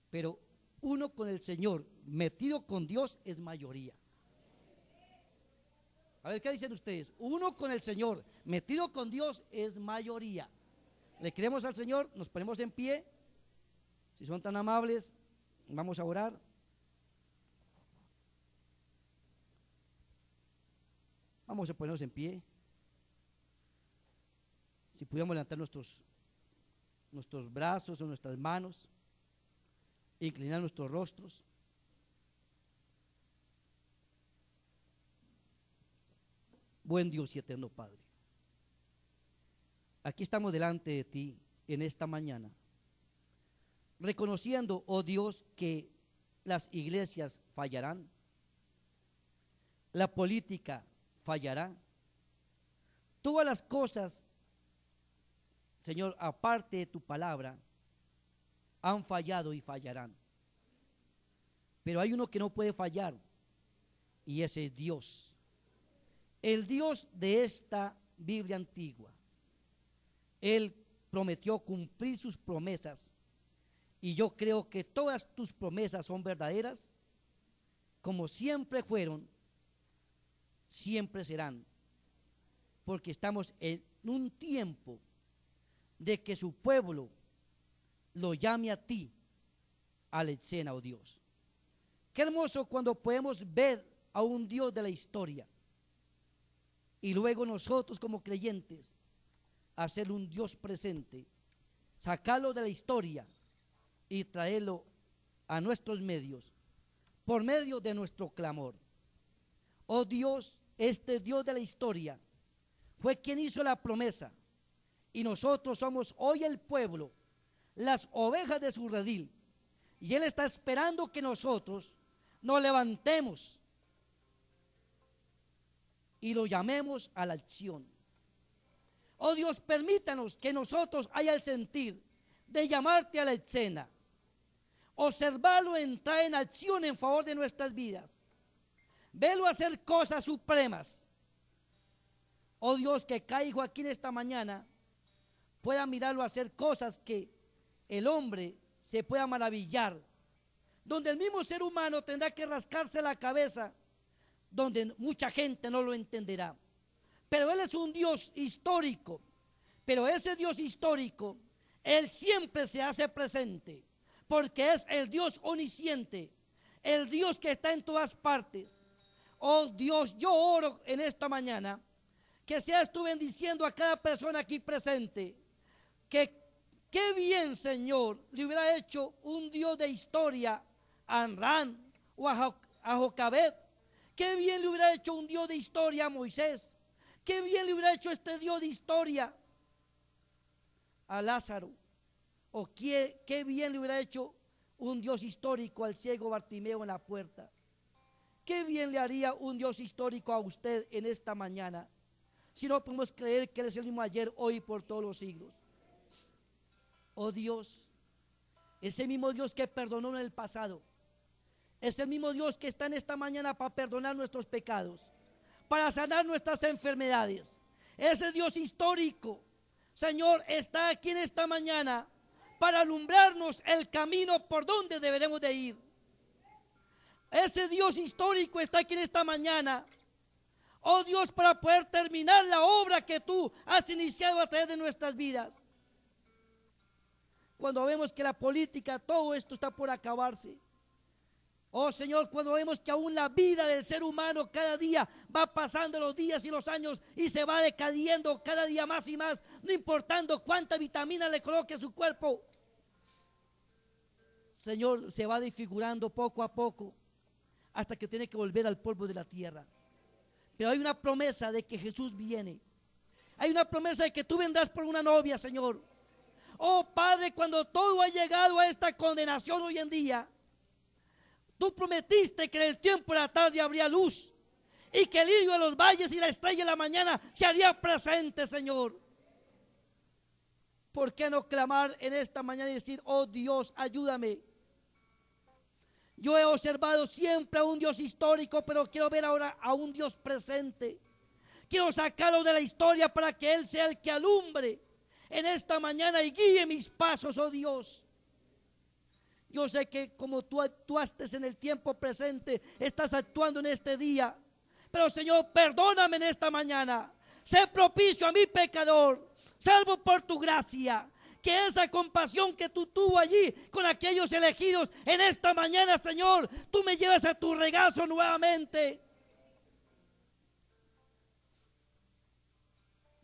Pero uno con el Señor, metido con Dios, es mayoría. A ver, ¿qué dicen ustedes? Uno con el Señor, metido con Dios, es mayoría. Le creemos al Señor, nos ponemos en pie. Si son tan amables, vamos a orar. Vamos a ponernos en pie. Si pudiéramos levantar nuestros brazos o nuestras manos, inclinar nuestros rostros. Buen Dios y eterno Padre, aquí estamos delante de ti en esta mañana, reconociendo, oh Dios, que las iglesias fallarán, la política fallará, todas las cosas, Señor, aparte de tu palabra, han fallado y fallarán. Pero hay uno que no puede fallar, y ese es Dios. El Dios de esta Biblia antigua. Él prometió cumplir sus promesas, y yo creo que todas tus promesas son verdaderas, como siempre fueron, siempre serán, porque estamos en un tiempo de que su pueblo lo llame a ti, a la escena, oh Dios. Qué hermoso cuando podemos ver a un Dios de la historia y luego nosotros como creyentes hacer un Dios presente, sacarlo de la historia y traerlo a nuestros medios por medio de nuestro clamor. Oh Dios, este Dios de la historia fue quien hizo la promesa, y nosotros somos hoy el pueblo, las ovejas de su redil, y Él está esperando que nosotros nos levantemos y lo llamemos a la acción. Oh Dios, permítanos que nosotros haya el sentir de llamarte a la escena, observarlo entrar en acción en favor de nuestras vidas, verlo hacer cosas supremas. Oh Dios, que cada hijo aquí en esta mañana pueda mirarlo hacer cosas que el hombre se pueda maravillar, donde el mismo ser humano tendrá que rascarse la cabeza, donde mucha gente no lo entenderá. Pero Él es un Dios histórico, pero ese Dios histórico, Él siempre se hace presente, porque es el Dios omnisciente, el Dios que está en todas partes. Oh Dios, yo oro en esta mañana, que seas tú bendiciendo a cada persona aquí presente, que qué bien, Señor, le hubiera hecho un Dios de historia a Amrán o a Jocabed. Qué bien le hubiera hecho un Dios de historia a Moisés. Qué bien le hubiera hecho este Dios de historia a Lázaro. O qué bien le hubiera hecho un Dios histórico al ciego Bartimeo en la puerta. Qué bien le haría un Dios histórico a usted en esta mañana, si no podemos creer que Él es el mismo ayer, hoy y por todos los siglos. Oh Dios, ese mismo Dios que perdonó en el pasado, es el mismo Dios que está en esta mañana para perdonar nuestros pecados, para sanar nuestras enfermedades. Ese Dios histórico, Señor, está aquí en esta mañana para alumbrarnos el camino por donde deberemos de ir. Ese Dios histórico está aquí en esta mañana, oh Dios, para poder terminar la obra que tú has iniciado a través de nuestras vidas. Cuando vemos que la política, todo esto está por acabarse. Oh Señor, cuando vemos que aún la vida del ser humano cada día va pasando los días y los años y se va decayendo cada día más y más, no importando cuánta vitamina le coloque a su cuerpo. Señor, se va desfigurando poco a poco hasta que tiene que volver al polvo de la tierra. Pero hay una promesa de que Jesús viene Hay una promesa de que tú vendrás por una novia, Señor. Oh Padre, cuando todo ha llegado a esta condenación hoy en día, tú prometiste que en el tiempo de la tarde habría luz y que el lirio de los valles y la estrella de la mañana se haría presente, Señor. ¿Por qué no clamar en esta mañana y decir, oh Dios, ayúdame? Yo he observado siempre a un Dios histórico, pero quiero ver ahora a un Dios presente. Quiero sacarlo de la historia para que Él sea el que alumbre en esta mañana y guíe mis pasos, oh Dios. Yo sé que como tú actuaste en el tiempo presente, estás actuando en este día. Pero Señor, perdóname en esta mañana. Sé propicio a mi pecador, salvo por tu gracia. Que esa compasión que tú tuvo allí con aquellos elegidos en esta mañana, Señor, tú me llevas a tu regazo nuevamente.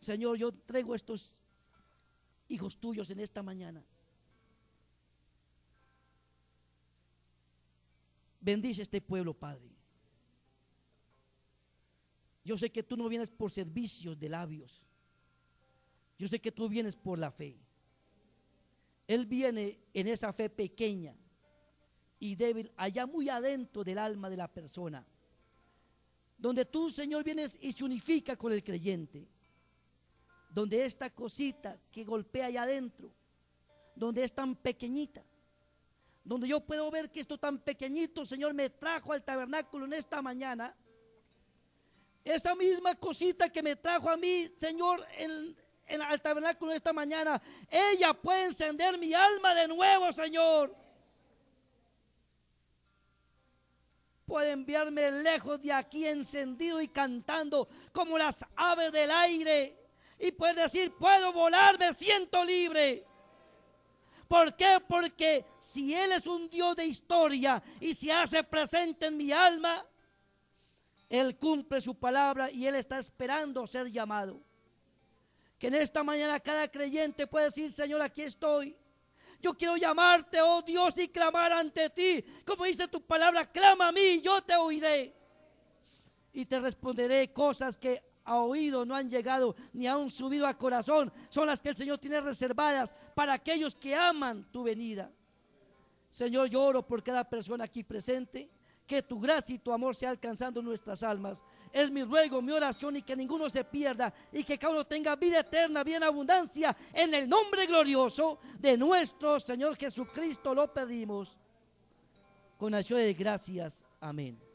Señor, yo traigo estos hijos tuyos en esta mañana. Bendice este pueblo, Padre. Yo sé que tú no vienes por servicios de labios. Yo sé que tú vienes por la fe. Él viene en esa fe pequeña y débil, allá muy adentro del alma de la persona, donde tú, Señor, vienes y se unifica con el creyente, donde esta cosita que golpea allá adentro, donde es tan pequeñita, donde yo puedo ver que esto tan pequeñito, Señor, me trajo al tabernáculo en esta mañana. Esa misma cosita que me trajo a mí, Señor, al tabernáculo esta mañana, ella puede encender mi alma de nuevo, Señor. Puede enviarme lejos de aquí encendido y cantando como las aves del aire, y puede decir, puedo volar, me siento libre. ¿Por qué? Porque si Él es un Dios de historia y se hace presente en mi alma, Él cumple su palabra y Él está esperando ser llamado. Que en esta mañana cada creyente puede decir, Señor, aquí estoy. Yo quiero llamarte, oh Dios, y clamar ante ti. Como dice tu palabra, clama a mí y yo te oiré. Y te responderé cosas que a oído no han llegado ni aún subido a corazón. Son las que el Señor tiene reservadas para aquellos que aman tu venida. Señor, yo oro por cada persona aquí presente. Que tu gracia y tu amor sea alcanzando nuestras almas. Es mi ruego, mi oración, y que ninguno se pierda y que cada uno tenga vida eterna, vida en abundancia, en el nombre glorioso de nuestro Señor Jesucristo lo pedimos con acción de gracias. Amén.